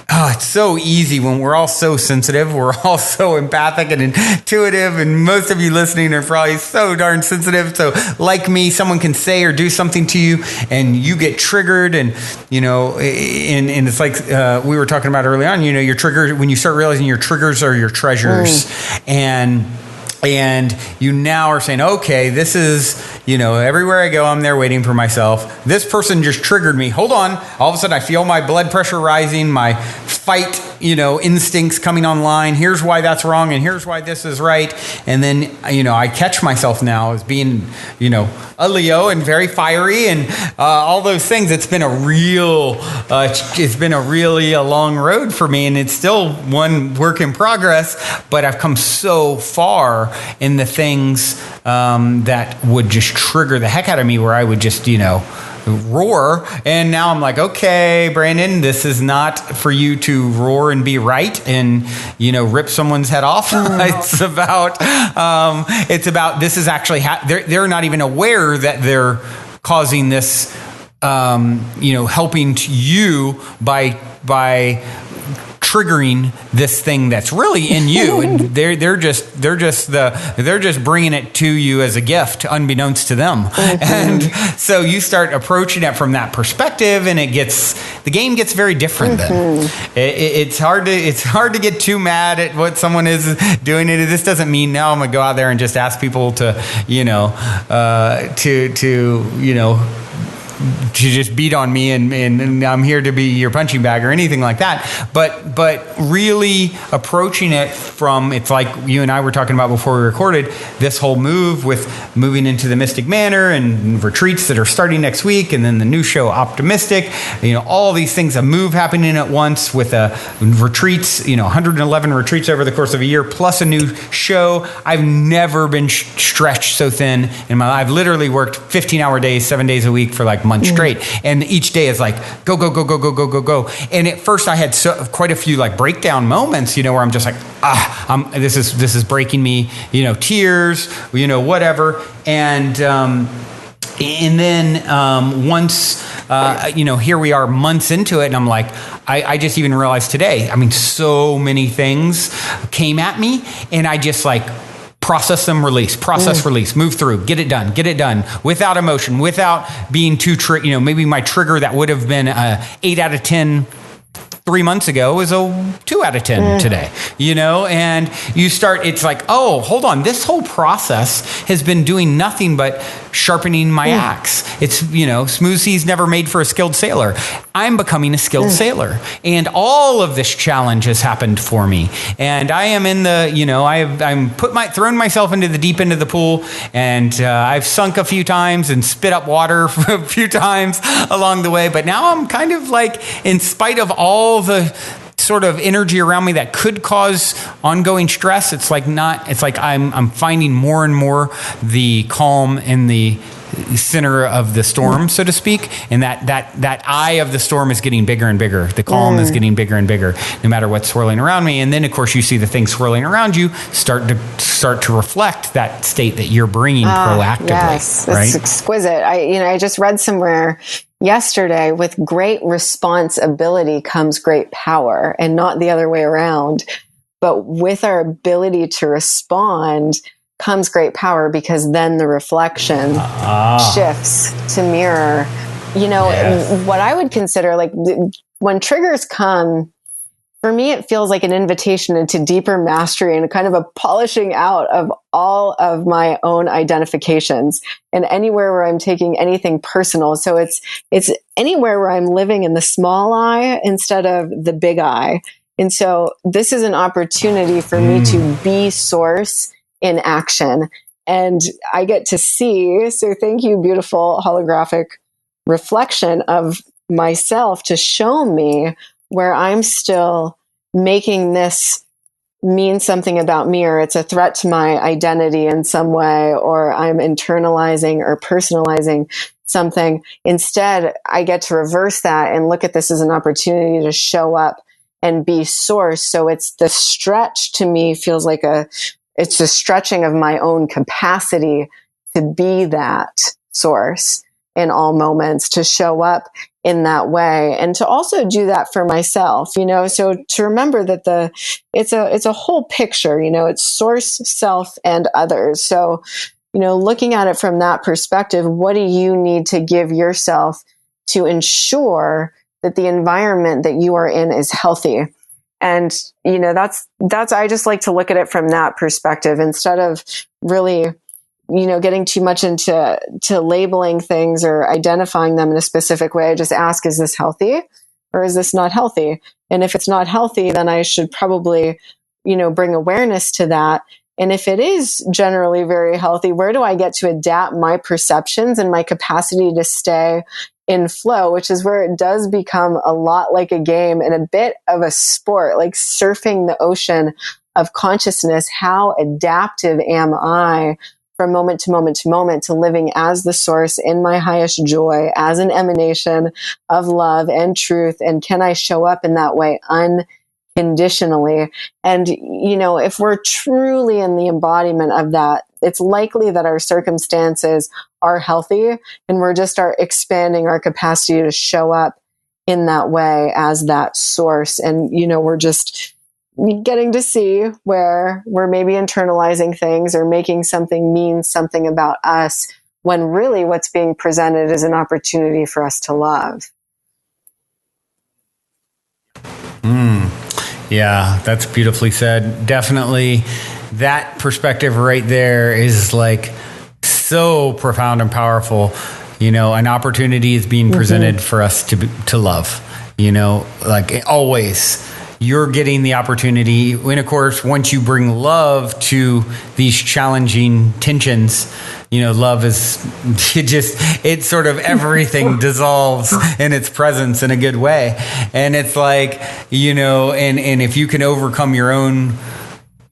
it's so easy when we're all so sensitive. We're all so empathic and intuitive. And most of you listening are probably so darn sensitive. So like me, someone can say or do something to you and you get triggered. And, and it's like we were talking about early on, your trigger, when you start realizing your triggers are your treasures. And you now are saying, okay, this is, everywhere I go, I'm there waiting for myself. This person just triggered me. Hold on. All of a sudden, I feel my blood pressure rising, my fight, instincts coming online. Here's why that's wrong, and here's why this is right. And then, I catch myself now as being, a Leo and very fiery and all those things. It's been a really a long road for me, and it's still one work in progress. But I've come so far in the things that would just trigger the heck out of me, where I would just, roar. And now I'm like, okay, Brandon, this is not for you to roar and be right and, rip someone's head off. It's about this is actually, they're not even aware that they're causing this, helping to you by triggering this thing that's really in you, and they're just bringing it to you as a gift, unbeknownst to them. And so you start approaching it from that perspective, and the game gets very different. Then it's hard to get too mad at what someone is doing. This doesn't mean now I'm gonna go out there and just ask people to just beat on me and I'm here to be your punching bag or anything like that. But really approaching it from, it's like you and I were talking about before we recorded, this whole move with moving into the Mystic Manor and retreats that are starting next week, and then the new show Optimistic, all these things, a move happening at once with retreats, 111 retreats over the course of a year, plus a new show. I've never been stretched so thin in my life. I've literally worked 15-hour days, 7 days a week for like months straight. And each day is like, go, go, go, go, go, go, go, go. And at first I had quite a few like breakdown moments, where I'm just like, this is breaking me, tears, whatever. And then once, here we are months into it, and I'm like, I just even realized today, so many things came at me, and I just like process them, release, move through, get it done without emotion, without being too, maybe my trigger that would have been 8 out of 10 3 months ago was a 2 out of 10 today, and you start, it's like, oh, hold on. This whole process has been doing nothing but sharpening my axe. It's, smooth seas never made for a skilled sailor. I'm becoming a skilled sailor, and all of this challenge has happened for me. And I am in the, I'm thrown myself into the deep end of the pool, and I've sunk a few times and spit up water a few times along the way. But now I'm kind of like, in spite of all the sort of energy around me that could cause ongoing stress, it's like I'm finding more and more the calm in the center of the storm, so to speak, and that eye of the storm is getting bigger and bigger. The calm is getting bigger and bigger, no matter what's swirling around me. And then, of course, you see the things swirling around you start to reflect that state that you're bringing proactively. Yes, right? It's exquisite. I just read somewhere yesterday, with great responsibility comes great power, and not the other way around. But with our ability to respond comes great power, because then the reflection shifts to mirror. What I would consider, like, when triggers come, for me, it feels like an invitation into deeper mastery and a kind of a polishing out of all of my own identifications, and anywhere where I'm taking anything personal. So it's anywhere where I'm living in the small I instead of the big I. And so this is an opportunity for me to be source in action. And I get to see, so thank you, beautiful holographic reflection of myself, to show me where I'm still making this mean something about me, or it's a threat to my identity in some way, or I'm internalizing or personalizing something. Instead, I get to reverse that and look at this as an opportunity to show up and be source. So it's the stretch, to me, feels like it's a stretching of my own capacity to be that source in all moments, to show up in that way, and to also do that for myself, so to remember that it's a whole picture, it's source, self, and others. So, looking at it from that perspective, what do you need to give yourself to ensure that the environment that you are in is healthy? And, that's, I just like to look at it from that perspective, instead of really, getting too much into labeling things or identifying them in a specific way. I just ask, is this healthy or is this not healthy? And if it's not healthy, then I should probably, bring awareness to that. And if it is generally very healthy, where do I get to adapt my perceptions and my capacity to stay in flow, which is where it does become a lot like a game and a bit of a sport, like surfing the ocean of consciousness. How adaptive am I from moment to moment to moment to living as the source in my highest joy, as an emanation of love and truth? And can I show up in that way unconditionally? And, if we're truly in the embodiment of that, it's likely that our circumstances are healthy, and we're just expanding our capacity to show up in that way as that source. And, we're just getting to see where we're maybe internalizing things or making something mean something about us, when really what's being presented is an opportunity for us to love. Yeah, that's beautifully said. Definitely that perspective right there is like so profound and powerful. an opportunity is being presented for us to love, like always. You're getting the opportunity. And of course, once you bring love to these challenging tensions, love is it sort of everything dissolves in its presence in a good way. And it's like, and if you can overcome your own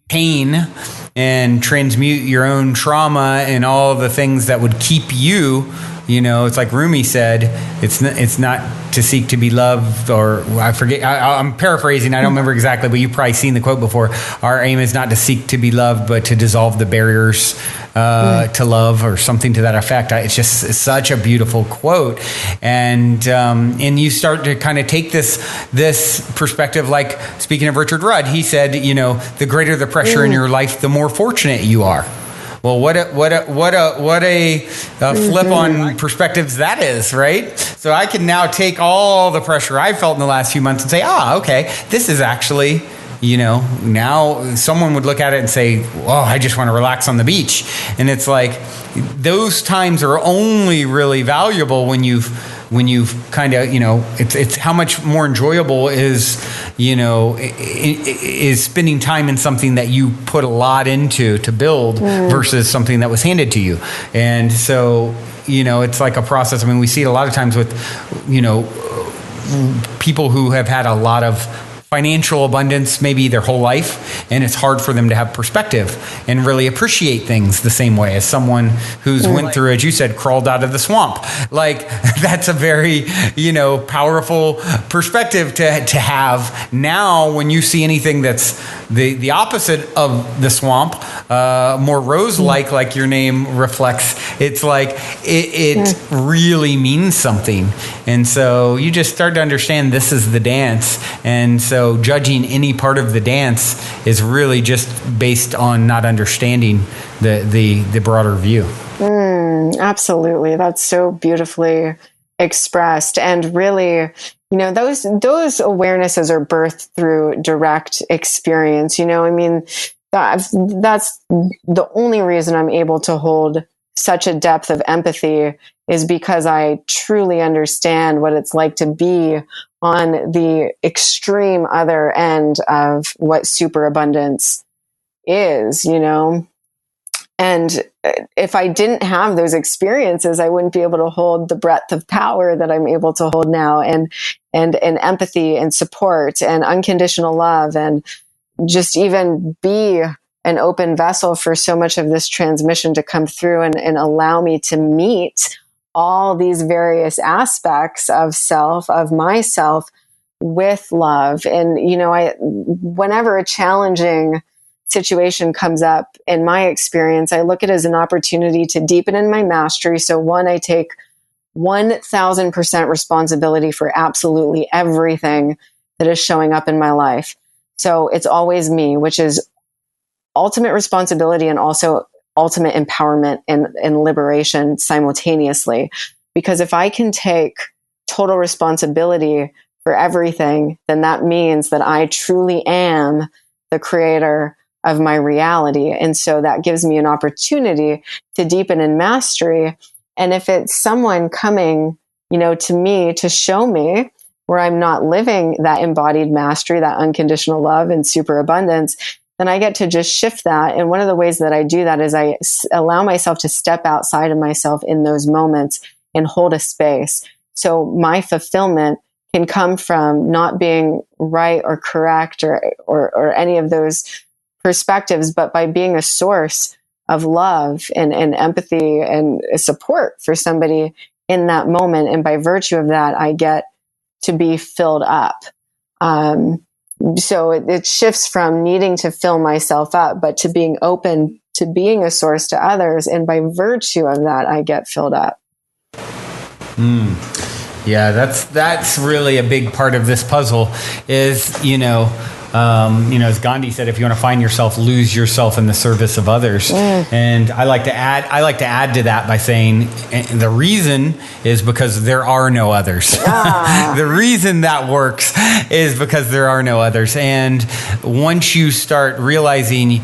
pain and transmute your own trauma and all the things that would keep you, it's like Rumi said, it's not to seek to be loved, or I forget, I'm paraphrasing, I don't remember exactly, but you've probably seen the quote before. Our aim is not to seek to be loved, but to dissolve the barriers to love, or something to that effect. It's such a beautiful quote. And you start to kind of take this perspective, like speaking of Richard Rudd, he said, the greater the pressure in your life, the more fortunate you are. Well, what a flip on perspectives that is, right? So I can now take all the pressure I felt in the last few months and say, okay, this is actually, now someone would look at it and say, I just want to relax on the beach. And it's like, those times are only really valuable when you've kind of, it's how much more enjoyable is spending time in something that you put a lot into to build versus something that was handed to you. And so, it's like a process. I mean, we see it a lot of times with, people who have had a lot of financial abundance maybe their whole life, and it's hard for them to have perspective and really appreciate things the same way as someone who's went through, as you said, crawled out of the swamp. Like, that's a very powerful perspective to have. Now when you see anything that's the opposite of the swamp, more rose-like your name reflects, it's like it really means something. And so you just start to understand this is the dance. And so judging any part of the dance is really just based on not understanding the broader view. Absolutely. That's so beautifully expressed. And really, those awarenesses are birthed through direct experience. I mean, that's the only reason I'm able to hold such a depth of empathy, is because I truly understand what it's like to be on the extreme other end of what superabundance is, And if I didn't have those experiences, I wouldn't be able to hold the breadth of power that I'm able to hold now, and empathy and support and unconditional love, and just even be an open vessel for so much of this transmission to come through and allow me to meet all these various aspects of myself with love. And, whenever a challenging situation comes up in my experience, I look at it as an opportunity to deepen in my mastery. So one, I take 1000% responsibility for absolutely everything that is showing up in my life. So it's always me, which is ultimate responsibility and also ultimate empowerment and liberation simultaneously. Because if I can take total responsibility for everything, then that means that I truly am the creator of my reality. And so that gives me an opportunity to deepen in mastery. And if it's someone coming, to me to show me where I'm not living that embodied mastery, that unconditional love and superabundance, then I get to just shift that. And one of the ways that I do that is I allow myself to step outside of myself in those moments and hold a space. So my fulfillment can come from not being right or correct or any of those perspectives, but by being a source of love and empathy and support for somebody in that moment. And by virtue of that, I get to be filled up. So it shifts from needing to fill myself up, but to being open to being a source to others. And by virtue of that, I get filled up. Yeah, that's really a big part of this puzzle is, as Gandhi said, if you want to find yourself, lose yourself in the service of others. And I like to add to that by saying the reason is because there are no others. The reason that works is because there are no others. And once you start realizing,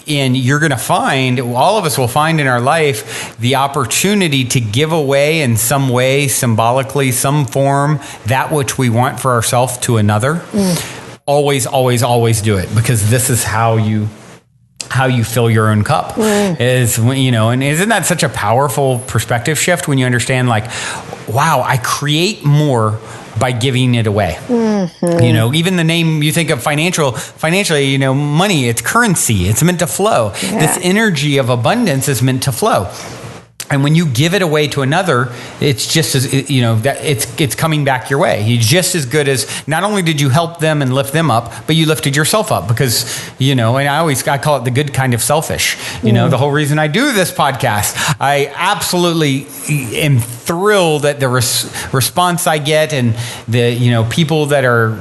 and you're going to find, all of us will find in our life, the opportunity to give away in some way, symbolically, some form, that which we want for ourselves to another. Always, always, always do it, because this is how you fill your own cup. Is when, and isn't that such a powerful perspective shift when you understand, like, wow, I create more by giving it away. Even the name, you think of financially, money, it's currency. It's meant to flow. Yeah. This energy of abundance is meant to flow. And when you give it away to another, it's just as, that it's coming back your way. You're just as good as, not only did you help them and lift them up, but you lifted yourself up, because, and I call it the good kind of selfish. The whole reason I do this podcast, I absolutely am thrilled at the response I get, and the, people that are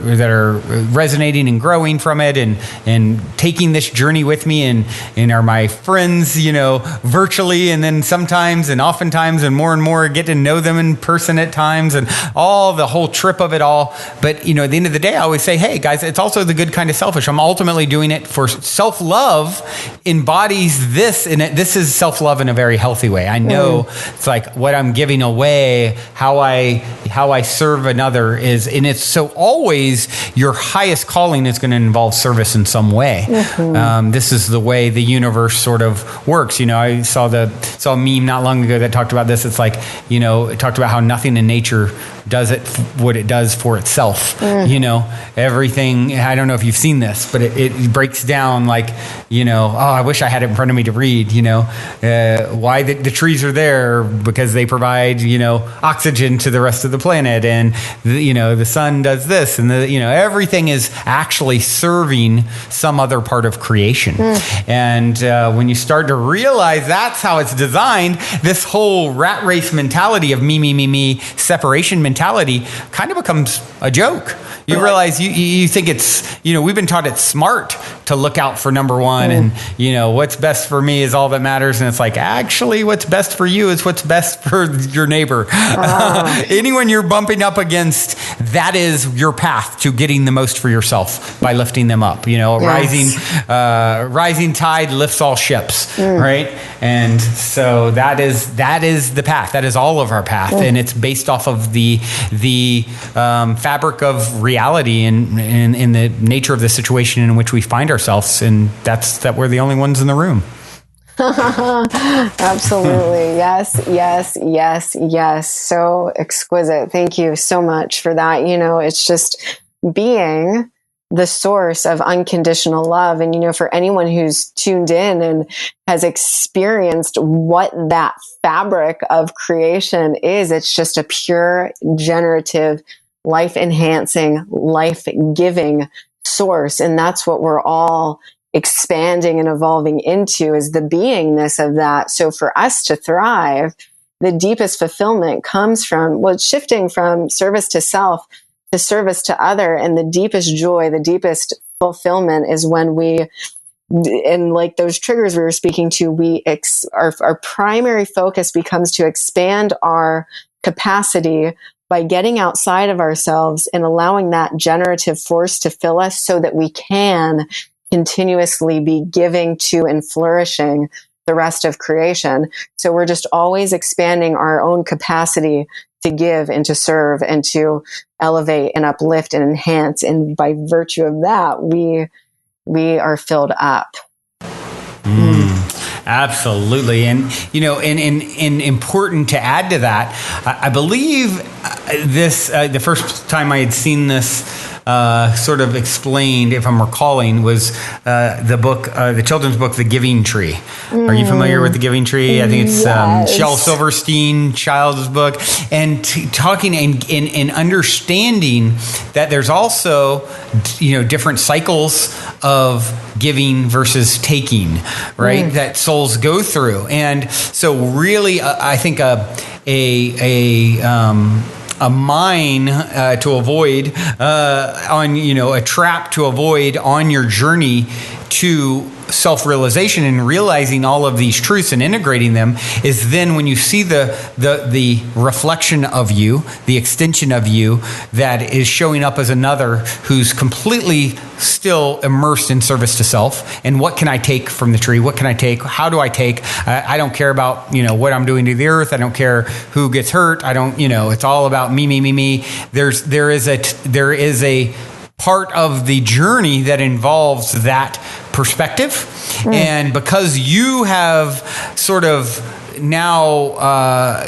resonating and growing from it, and taking this journey with me, and are my friends, virtually, and then sometimes and oftentimes and more get to know them in person at times, and all the whole trip of it all. But, at the end of the day, I always say, hey guys, it's also the good kind of selfish. I'm ultimately doing it for self-love embodies this, and this is self-love in a very healthy way. I know it's like what I'm giving away, how I serve another is, and it's so always your highest calling is going to involve service in some way. This is the way the universe sort of works. I saw a meme not long ago that talked about this. It's like, it talked about how nothing in nature does what it does for itself. Everything, I don't know if you've seen this, but it breaks down like, I wish I had it in front of me to read, why the trees are there, because they provide, oxygen to the rest of the planet, and the sun does this, and everything is actually serving some other part of creation. And when you start to realize that's how it's designed, this whole rat race mentality of me, separation mentality kind of becomes a joke. You realize you think it's, we've been taught it's smart to look out for number one, and, what's best for me is all that matters. And it's like, actually, what's best for you is what's best for your neighbor. Anyone you're bumping up against, that is your path to getting the most for yourself by lifting them up. Rising tide lifts all ships, right? And so that is the path. That is all of our path, and it's based off of the fabric of reality and in the nature of the situation in which we find ourselves, and that we're the only ones in the room. Absolutely. Yes. So exquisite. Thank you so much for that. It's just being the source of unconditional love. And, for anyone who's tuned in and has experienced what that fabric of creation is, it's just a pure, generative, life-enhancing, life-giving source. And that's what we're all expanding and evolving into, is the beingness of that. So for us to thrive, the deepest fulfillment comes from, shifting from service to self to service to other. And the deepest joy, the deepest fulfillment is when we, and like those triggers we were speaking to, our primary focus becomes to expand our capacity by getting outside of ourselves and allowing that generative force to fill us, so that we can continuously be giving to and flourishing the rest of creation. So we're just always expanding our own capacity to give and to serve and to elevate and uplift and enhance. And by virtue of that, we are filled up. Absolutely. And, and important to add to that, I believe this, the first time I had seen this sort of explained, if I'm recalling, was the book, the children's book, The Giving Tree. Are you familiar with The Giving Tree? I think it's Shel Silverstein Child's book. And talking and understanding that there's also, different cycles of giving versus taking, right? That souls go through. And so really, I think a mine to avoid a trap to avoid on your journey to self-realization and realizing all of these truths and integrating them is then when you see the reflection of you, the extension of you that is showing up as another who's completely still immersed in service to self. And what can I take from the tree? What can I take? How do I take? I don't care about, what I'm doing to the earth. I don't care who gets hurt. I don't, it's all about me. There is a part of the journey that involves that perspective. And because you have sort of now,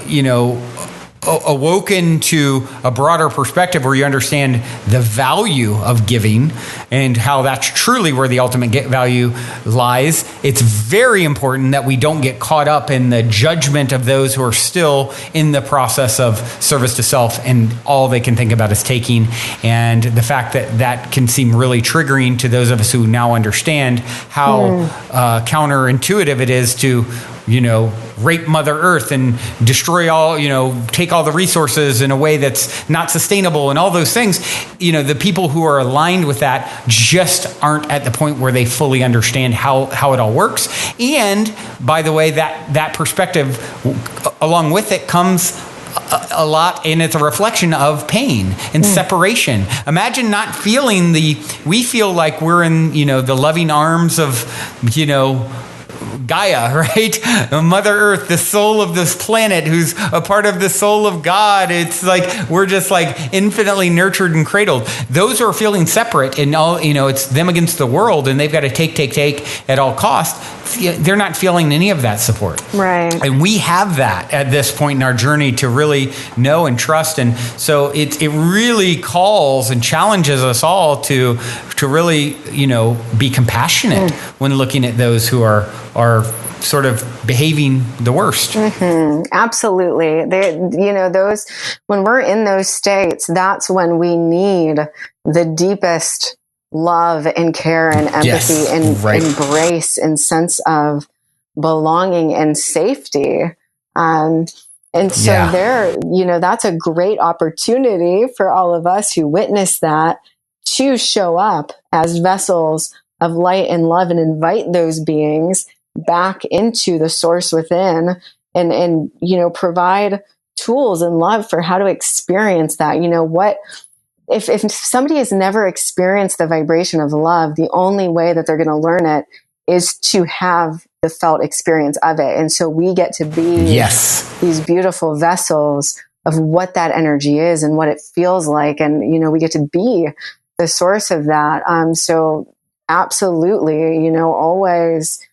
awoken to a broader perspective where you understand the value of giving and how that's truly where the ultimate value lies, it's very important that we don't get caught up in the judgment of those who are still in the process of service to self and all they can think about is taking. And the fact that can seem really triggering to those of us who now understand how counterintuitive it is to rape Mother Earth and destroy all, take all the resources in a way that's not sustainable and all those things. The people who are aligned with that just aren't at the point where they fully understand how it all works. And by the way, that perspective along with it comes a lot, and it's a reflection of pain and separation. Imagine not feeling we feel like we're in, the loving arms of, Gaia, right? Mother Earth, the soul of this planet, who's a part of the soul of God. It's like we're just like infinitely nurtured and cradled. Those are feeling separate, and all it's them against the world, and they've got to take at all costs. They're not feeling any of that support, right? And we have that at this point in our journey to really know and trust. And so it really calls and challenges us all to really be compassionate when looking at those who are sort of behaving the worst. Absolutely. Those, when we're in those states, that's when we need the deepest love and care and empathy and embrace and sense of belonging and safety. And so that's a great opportunity for all of us who witness that to show up as vessels of light and love and invite those beings back into the source within and provide tools and love for how to experience that. If somebody has never experienced the vibration of love, the only way that they're going to learn it is to have the felt experience of it. And so we get to be these beautiful vessels of what that energy is and what it feels like. And, we get to be the source of that. So absolutely, always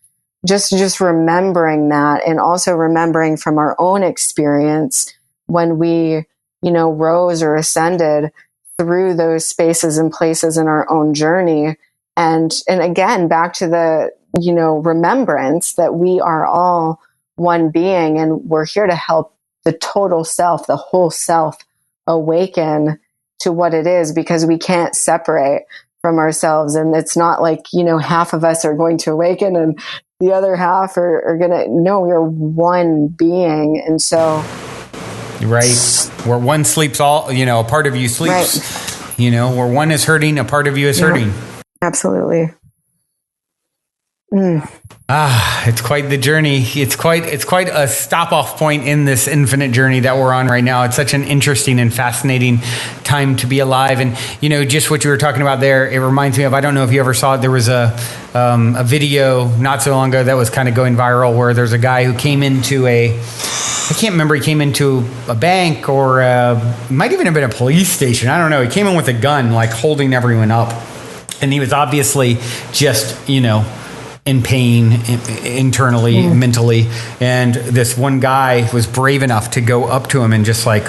just remembering that, and also remembering from our own experience when we, rose or ascended through those spaces and places in our own journey. And again, back to the, remembrance that we are all one being, and we're here to help the total self, the whole self, awaken to what it is, because we can't separate from ourselves. And it's not like, half of us are going to awaken and the other half are going to, no, we're one being. And so, right. Where one sleeps, a part of you sleeps, right. Where one is hurting, a part of you is hurting. Absolutely. It's quite the journey. It's quite a stop-off point in this infinite journey that we're on right now. It's such an interesting and fascinating time to be alive. And, just what you were talking about there, it reminds me of, I don't know if you ever saw it, there was a video not so long ago that was kind of going viral where there's a guy who came into I can't remember, he came into a bank or might even have been a police station. I don't know. He came in with a gun, like holding everyone up. And he was obviously just, in pain internally, mentally. And this one guy was brave enough to go up to him and just like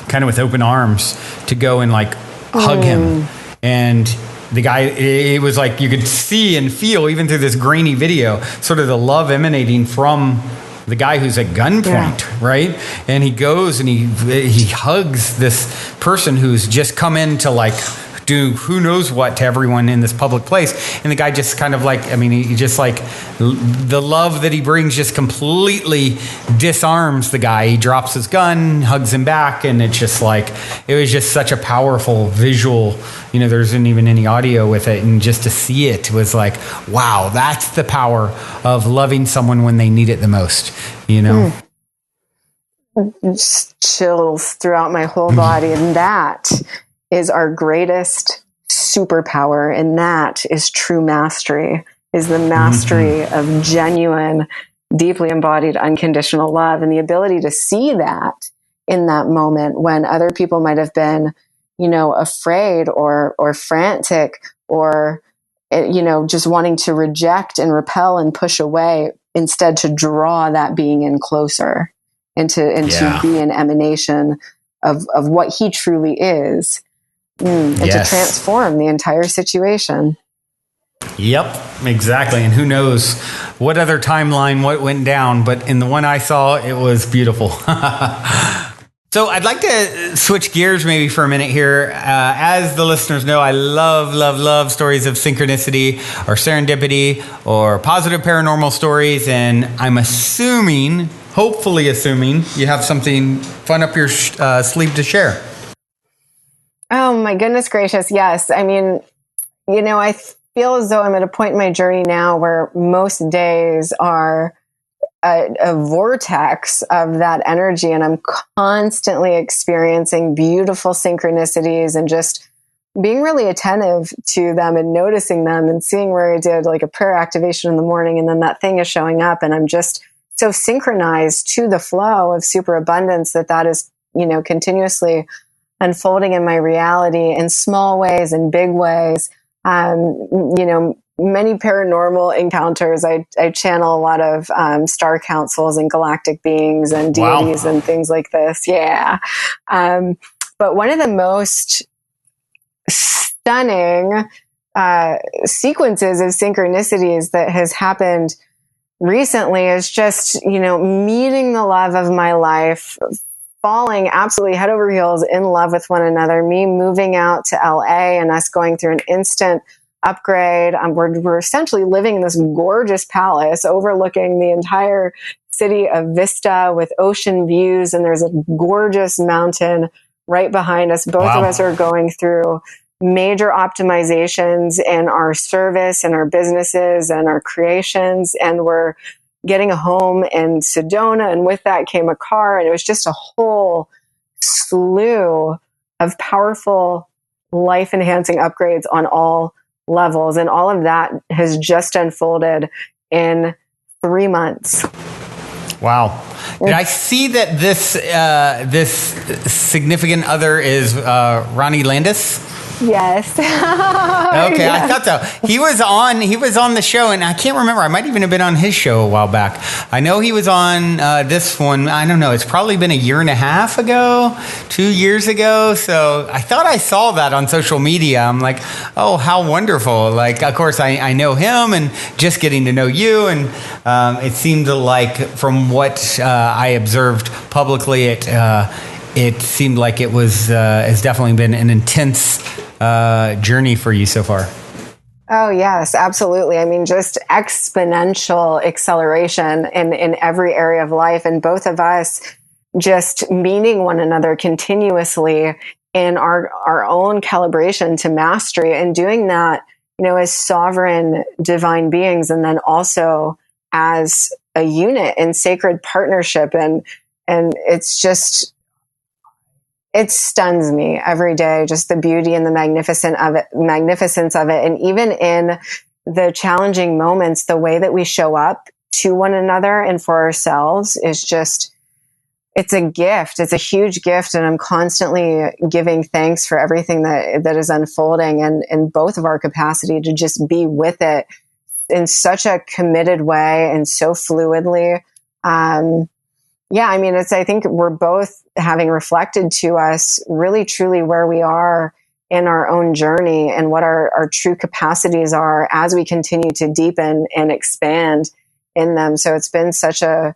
kind of with open arms to go and like hug him. And the guy, it was like you could see and feel even through this grainy video, sort of the love emanating from the guy who's at gunpoint, right? And he goes and he hugs this person who's just come in to like do who knows what to everyone in this public place. And the guy just kind of like, I mean, he just like the love that he brings just completely disarms the guy. He drops his gun, hugs him back, and it's just like, it was just such a powerful visual. You know, there isn't even any audio with it. And just to see it was like, wow, that's the power of loving someone when they need it the most, you know? Just chills throughout my whole body. And that is our greatest superpower. And that is true mastery, is the mastery of genuine, deeply embodied, unconditional love, and the ability to see that in that moment when other people might have been, you know, afraid or frantic or, you know, just wanting to reject and repel and push away, instead to draw that being in closer and to be an emanation of what he truly is, and to transform the entire situation. Yep, exactly. And who knows what other timeline, what went down, but in the one I saw, it was beautiful. So I'd like to switch gears maybe for a minute here. As the listeners know, I love stories of synchronicity or serendipity or positive paranormal stories. And I'm hopefully assuming you have something fun up your sleeve to share. Oh my goodness gracious. Yes. I mean, you know, I feel as though I'm at a point in my journey now where most days are a vortex of that energy, and I'm constantly experiencing beautiful synchronicities and just being really attentive to them and noticing them and seeing where I did like a prayer activation in the morning and then that thing is showing up, and I'm just so synchronized to the flow of superabundance that is, you know, continuously unfolding in my reality in small ways and big ways. You know, many paranormal encounters. I channel a lot of star councils and galactic beings and deities and things like this. Yeah. But one of the most stunning sequences of synchronicities that has happened recently is just, you know, meeting the love of my life, falling absolutely head over heels in love with one another, me moving out to LA and us going through an instant upgrade. We're essentially living in this gorgeous palace overlooking the entire city of Vista with ocean views. And there's a gorgeous mountain right behind us. Both of us are going through major optimizations in our service and our businesses and our creations. And we're getting a home in Sedona. And with that came a car. And it was just a whole slew of powerful life enhancing upgrades on all levels. And all of that has just unfolded in 3 months. Wow. Did I see that this significant other is Ronnie Landis? Yes. Okay, yeah. I thought so. He was on the show, and I can't remember. I might even have been on his show a while back. I know he was on this one. I don't know. It's probably been a year and a half ago, 2 years ago. So I thought I saw that on social media. I'm like, oh, how wonderful. Like, of course, I know him and just getting to know you. And it seemed like from what I observed publicly, it seemed like it was has definitely been an intense journey for you so far. Oh, yes, absolutely. I mean, just exponential acceleration in every area of life. And both of us just meeting one another continuously in our own calibration to mastery, and doing that, you know, as sovereign divine beings, and then also as a unit in sacred partnership. And it's just, it stuns me every day, just the beauty and the magnificence of it. And even in the challenging moments, the way that we show up to one another and for ourselves is just, it's a gift. It's a huge gift. And I'm constantly giving thanks for everything that is unfolding, and both of our capacity to just be with it in such a committed way and so fluidly. Yeah, I mean, I think we're both having reflected to us really, truly where we are in our own journey and what our true capacities are as we continue to deepen and expand in them. So it's been such a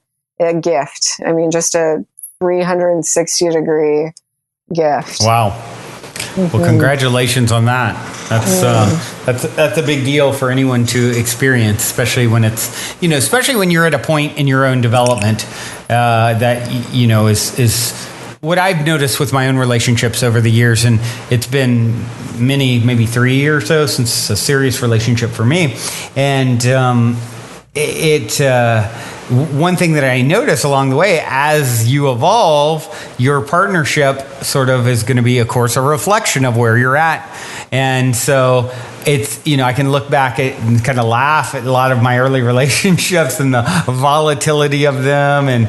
gift. I mean, just a 360-degree gift. Wow. Well, congratulations on that. That's a big deal for anyone to experience, especially when especially when you're at a point in your own development that is what I've noticed with my own relationships over the years, and it's been maybe 3 years or so since a serious relationship for me, and one thing that I notice along the way, as you evolve, your partnership sort of is going to be, of course, a reflection of where you're at. And so it's, I can look back at and kind of laugh at a lot of my early relationships and the volatility of them and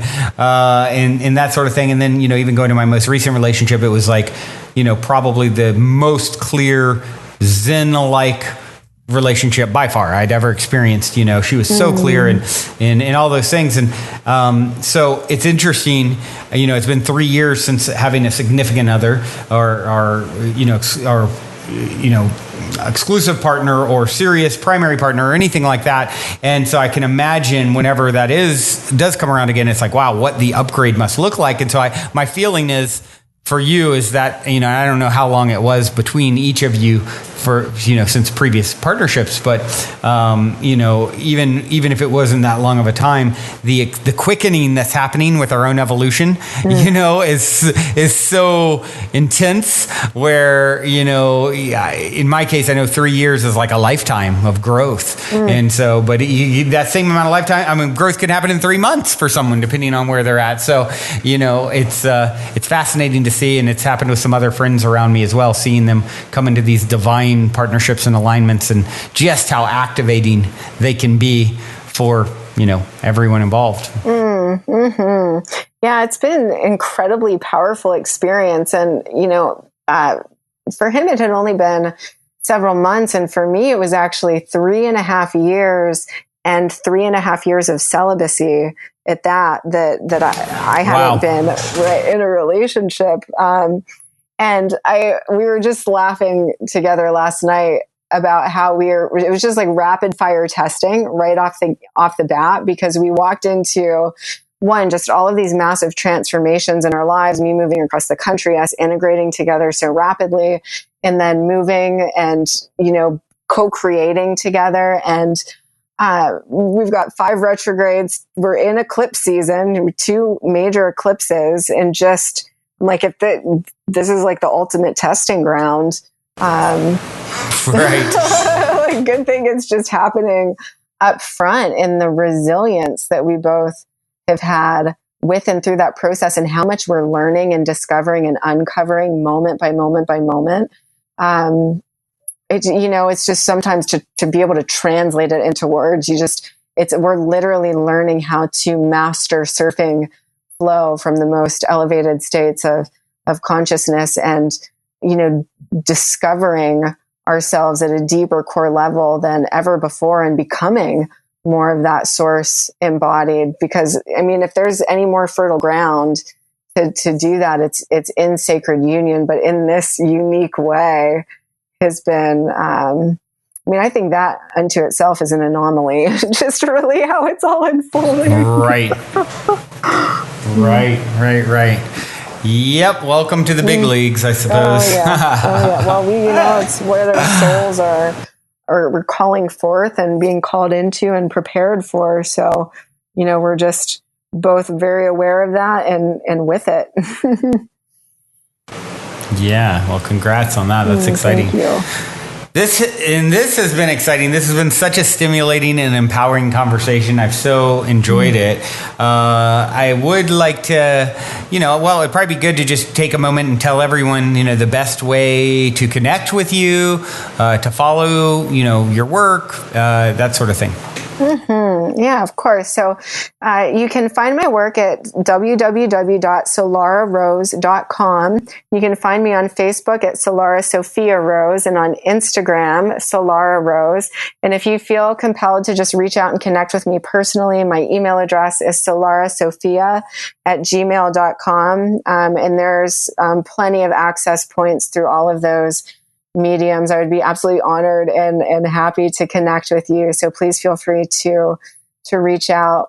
that sort of thing. And then, even going to my most recent relationship, it was like, probably the most clear Zen-like relationship by far I'd ever experienced. She was so clear and all those things. And so it's interesting, it's been 3 years since having a significant other or exclusive partner or serious primary partner or anything like that. And so I can imagine whenever that does come around again, it's like, wow, what the upgrade must look like. And so my feeling is for you is that, I don't know how long it was between each of you for, since previous partnerships, but, even if it wasn't that long of a time, the quickening that's happening with our own evolution, is so intense where, in my case, I know 3 years is like a lifetime of growth. And so, but that same amount of lifetime, growth can happen in 3 months for someone, depending on where they're at. So, it's fascinating to see, and it's happened with some other friends around me as well, seeing them come into these divine partnerships and alignments, and just how activating they can be for everyone involved. Yeah, it's been an incredibly powerful experience, and for him it had only been several months, and for me it was actually 3.5 years and 3.5 years of celibacy at that I hadn't been in a relationship. And we were just laughing together last night about how it was just like rapid fire testing right off the bat, because we walked into just all of these massive transformations in our lives, me moving across the country, us integrating together so rapidly, and then moving and, co-creating together. And we've got 5 retrogrades. We're in eclipse season, 2 major eclipses, and just like this is like the ultimate testing ground. Right. Like, good thing it's just happening up front, in the resilience that we both have had with and through that process, and how much we're learning and discovering and uncovering moment by moment by moment. It's just sometimes to be able to translate it into words, we're literally learning how to master surfing flow from the most elevated states of consciousness, and, discovering ourselves at a deeper core level than ever before, and becoming more of that source embodied. Because, if there's any more fertile ground to do that, it's in sacred union, but in this unique way has been, I think that unto itself is an anomaly, just really how it's all unfolding. Right. Yep. Welcome to the big leagues, I suppose. Oh, yeah. Well, it's where their souls are calling forth and being called into and prepared for. So, we're just both very aware of that and with it. Yeah. Well, congrats on that. That's exciting. Thank you. This has been exciting. This has been such a stimulating and empowering conversation. I've so enjoyed it. I would like to, it'd probably be good to just take a moment and tell everyone, the best way to connect with you, to follow, your work, that sort of thing. Yeah, of course. So you can find my work at www.solararose.com. You can find me on Facebook at Solara Sophia Rose, and on Instagram, Solara Rose. And if you feel compelled to just reach out and connect with me personally, my email address is solarasophia@gmail.com. And there's plenty of access points through all of those mediums. I would be absolutely honored and happy to connect with you. So please feel free to reach out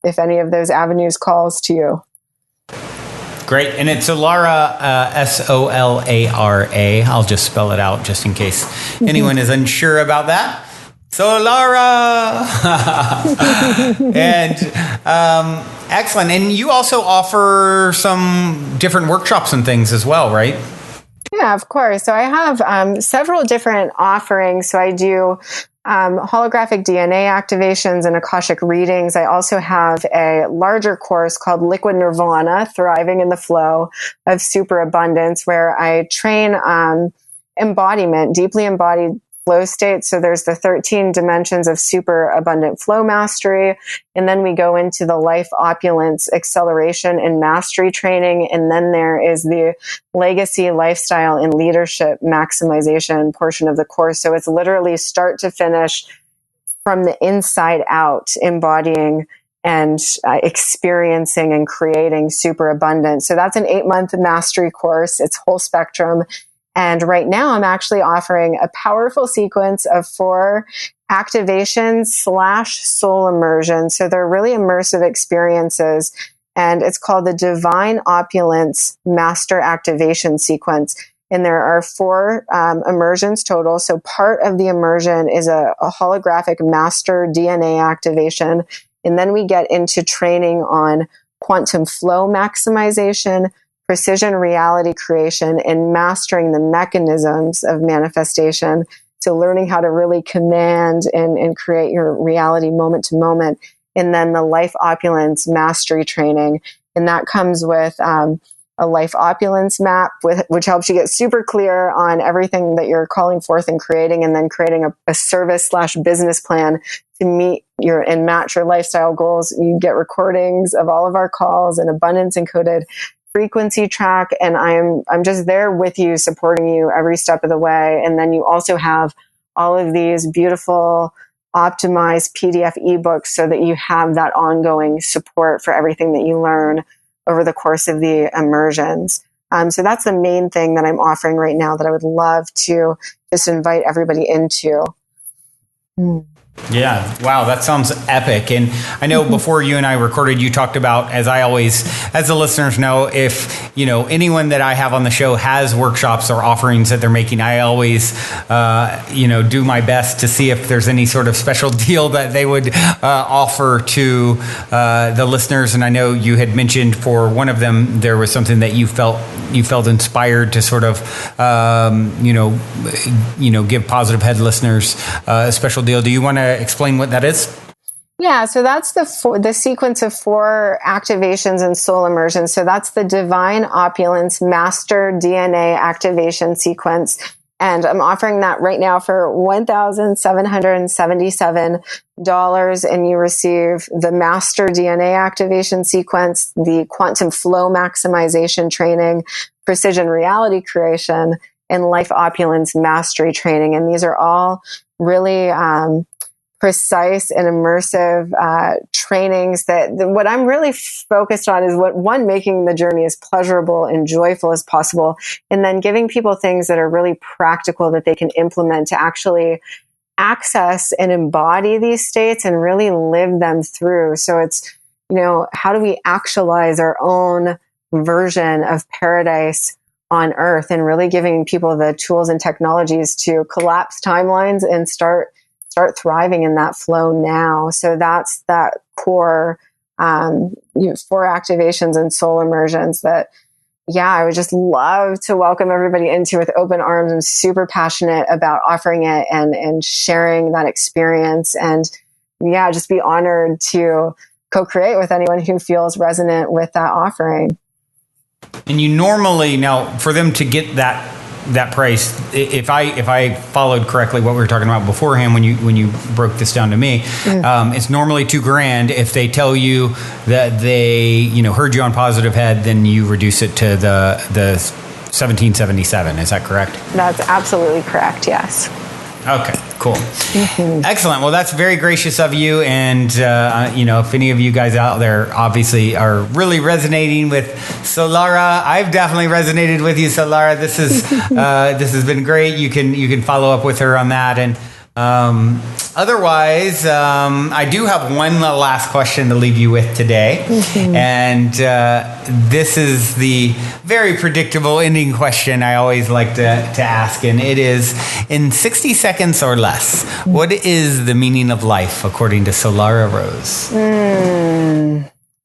if any of those avenues calls to you. Great. And it's Solara, Solara. I'll just spell it out just in case anyone is unsure about that. Solara. And excellent. And you also offer some different workshops and things as well, right? Yeah, of course. So I have several different offerings. So I do holographic DNA activations and Akashic readings. I also have a larger course called Liquid Nirvana, Thriving in the Flow of Superabundance, where I train embodiment, deeply embodied flow states. So there's the 13 dimensions of super abundant flow mastery. And then we go into the life opulence acceleration and mastery training. And then there is the legacy, lifestyle, and leadership maximization portion of the course. So it's literally start to finish from the inside out, embodying and experiencing and creating super abundance. So that's an 8-month mastery course. It's whole spectrum. And right now I'm actually offering a powerful sequence of 4 activations / soul immersion. So they're really immersive experiences. And it's called the Divine Opulence Master Activation Sequence. And there are 4 immersions total. So part of the immersion is a holographic master DNA activation. And then we get into training on quantum flow maximization, precision reality creation, and mastering the mechanisms of manifestation. So learning how to really command and create your reality moment to moment. And then the life opulence mastery training. And that comes with a life opulence map, which helps you get super clear on everything that you're calling forth and creating, and then creating a service / business plan to meet and match your lifestyle goals. You get recordings of all of our calls and abundance encoded frequency track, and I'm just there with you, supporting you every step of the way. And then you also have all of these beautiful optimized PDF ebooks so that you have that ongoing support for everything that you learn over the course of the immersions. So that's the main thing that I'm offering right now that I would love to just invite everybody into. Yeah. Wow. That sounds epic. And I know before you and I recorded, you talked about, as the listeners know, if, anyone that I have on the show has workshops or offerings that they're making, I always, do my best to see if there's any sort of special deal that they would offer to the listeners. And I know you had mentioned for one of them, there was something that you felt inspired to sort of, give Positive Head listeners a special deal. Do you want to explain what that is? Yeah, so that's the sequence of 4 activations and soul immersion. So that's the Divine Opulence Master DNA Activation Sequence. And I'm offering that right now for $1,777. And you receive the Master DNA Activation Sequence, the Quantum Flow Maximization Training, Precision Reality Creation, and Life Opulence Mastery Training. And these are all really precise and immersive trainings that what I'm really focused on is making the journey as pleasurable and joyful as possible, and then giving people things that are really practical that they can implement to actually access and embody these states and really live them through. So it's, how do we actualize our own version of paradise on earth, and really giving people the tools and technologies to collapse timelines and start thriving in that flow now. So that's that core 4 activations and soul immersions that, I would just love to welcome everybody into with open arms. I'm super passionate about offering it and sharing that experience. And just be honored to co-create with anyone who feels resonant with that offering. And you normally, now for them to get that price, if I followed correctly what we were talking about beforehand when you broke this down to me, it's normally $2,000. If they tell you that they heard you on Positive Head, then you reduce it to the $1,777. Is that correct? That's absolutely correct. Yes. Okay, cool. Excellent. Well, that's very gracious of you. And, if any of you guys out there obviously are really resonating with Solara, I've definitely resonated with you, Solara. This has been great. You can follow up with her on that. And Otherwise, I do have one last question to leave you with today. And this is the very predictable ending question I always like to ask. And it is, in 60 seconds or less, what is the meaning of life according to Solara Rose?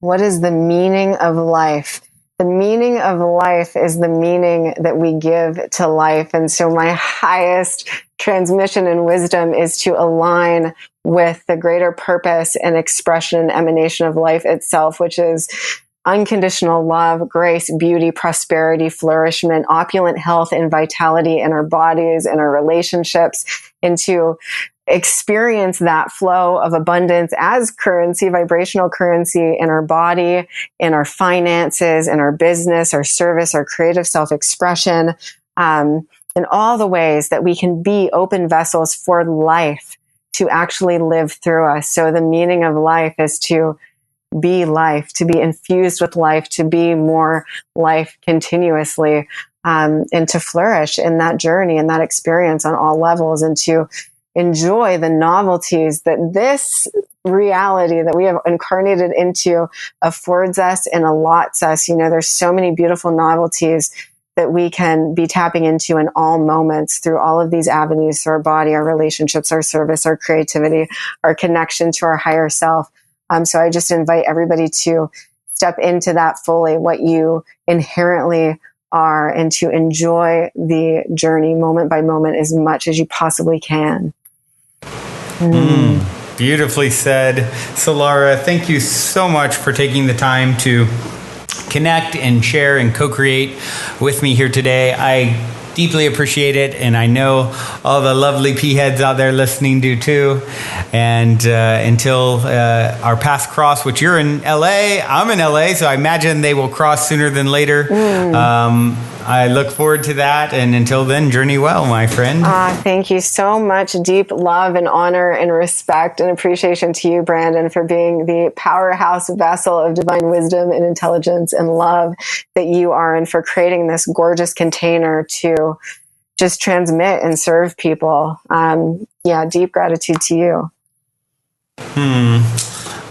What is the meaning of life? The meaning of life is the meaning that we give to life. And so my highest transmission and wisdom is to align with the greater purpose and expression and emanation of life itself, which is unconditional love, grace, beauty, prosperity, flourishment, opulent health, and vitality in our bodies and our relationships, and to experience that flow of abundance as currency, vibrational currency in our body, in our finances, in our business, our service, our creative self-expression, in all the ways that we can be open vessels for life to actually live through us. So the meaning of life is to be life, to be infused with life, to be more life continuously, and to flourish in that journey and that experience on all levels, and to enjoy the novelties that this reality that we have incarnated into affords us and allots us. You know, there's so many beautiful novelties that we can be tapping into in all moments through all of these avenues, through our body, our relationships, our service, our creativity, our connection to our higher self. So I just invite everybody to step into that fully, what you inherently are, and to enjoy the journey moment by moment as much as you possibly can. Beautifully said. Solara, thank you so much for taking the time to connect and share and co-create with me here today. I deeply appreciate it, and I know all the lovely P-heads out there listening do too. And until our paths cross, which you're in LA, I'm in LA, so I imagine they will cross sooner than later. I look forward to that, and until then, journey well, my friend. Thank you so much. Deep love and honor and respect and appreciation to you, Brandon, for being the powerhouse vessel of divine wisdom and intelligence and love that you are, and for creating this gorgeous container to just transmit and serve people. Deep gratitude to you.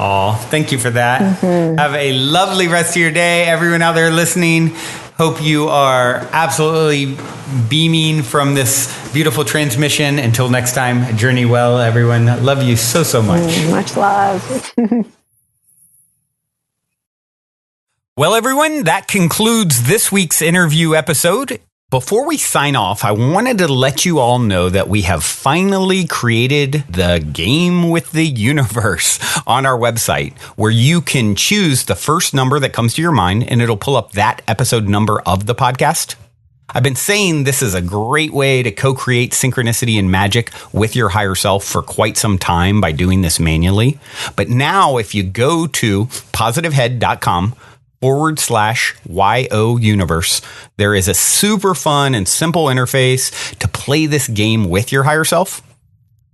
Oh, thank you for that. Have a lovely rest of your day, everyone out there listening. Hope you are absolutely beaming from this beautiful transmission. Until next time, journey well, everyone. Love you so, so much. Much love. Well, everyone, that concludes this week's interview episode. Before we sign off, I wanted to let you all know that we have finally created the Game with the Universe on our website, where you can choose the first number that comes to your mind, and it'll pull up that episode number of the podcast. I've been saying this is a great way to co-create synchronicity and magic with your higher self for quite some time by doing this manually. But now, if you go to positivehead.com/YO Universe, there is a super fun and simple interface to play this game with your higher self.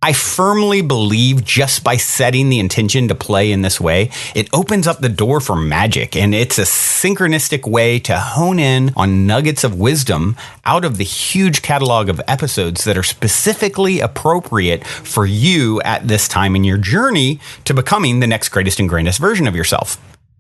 I firmly believe just by setting the intention to play in this way, it opens up the door for magic, and it's a synchronistic way to hone in on nuggets of wisdom out of the huge catalog of episodes that are specifically appropriate for you at this time in your journey to becoming the next greatest and grandest version of yourself.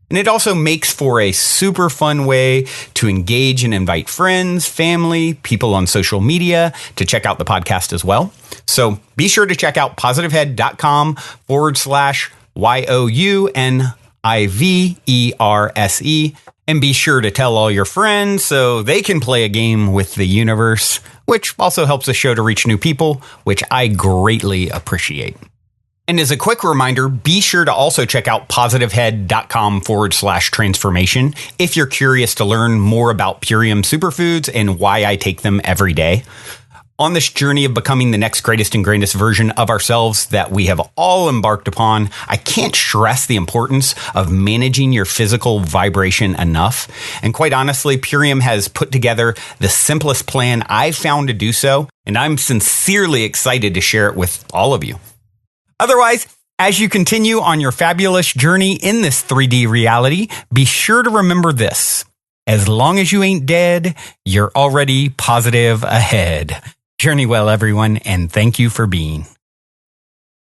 And it also makes for a super fun way to engage and invite friends, family, people on social media to check out the podcast as well. So be sure to check out positivehead.com/YOUNIVERSE, and be sure to tell all your friends so they can play a game with the universe, which also helps the show to reach new people, which I greatly appreciate. And as a quick reminder, be sure to also check out positivehead.com/transformation if you're curious to learn more about Purium superfoods and why I take them every day. On this journey of becoming the next greatest and grandest version of ourselves that we have all embarked upon, I can't stress the importance of managing your physical vibration enough. And quite honestly, Purium has put together the simplest plan I've found to do so, and I'm sincerely excited to share it with all of you. Otherwise, as you continue on your fabulous journey in this 3D reality, be sure to remember this. As long as you ain't dead, you're already positive ahead. Journey well, everyone, and thank you for being.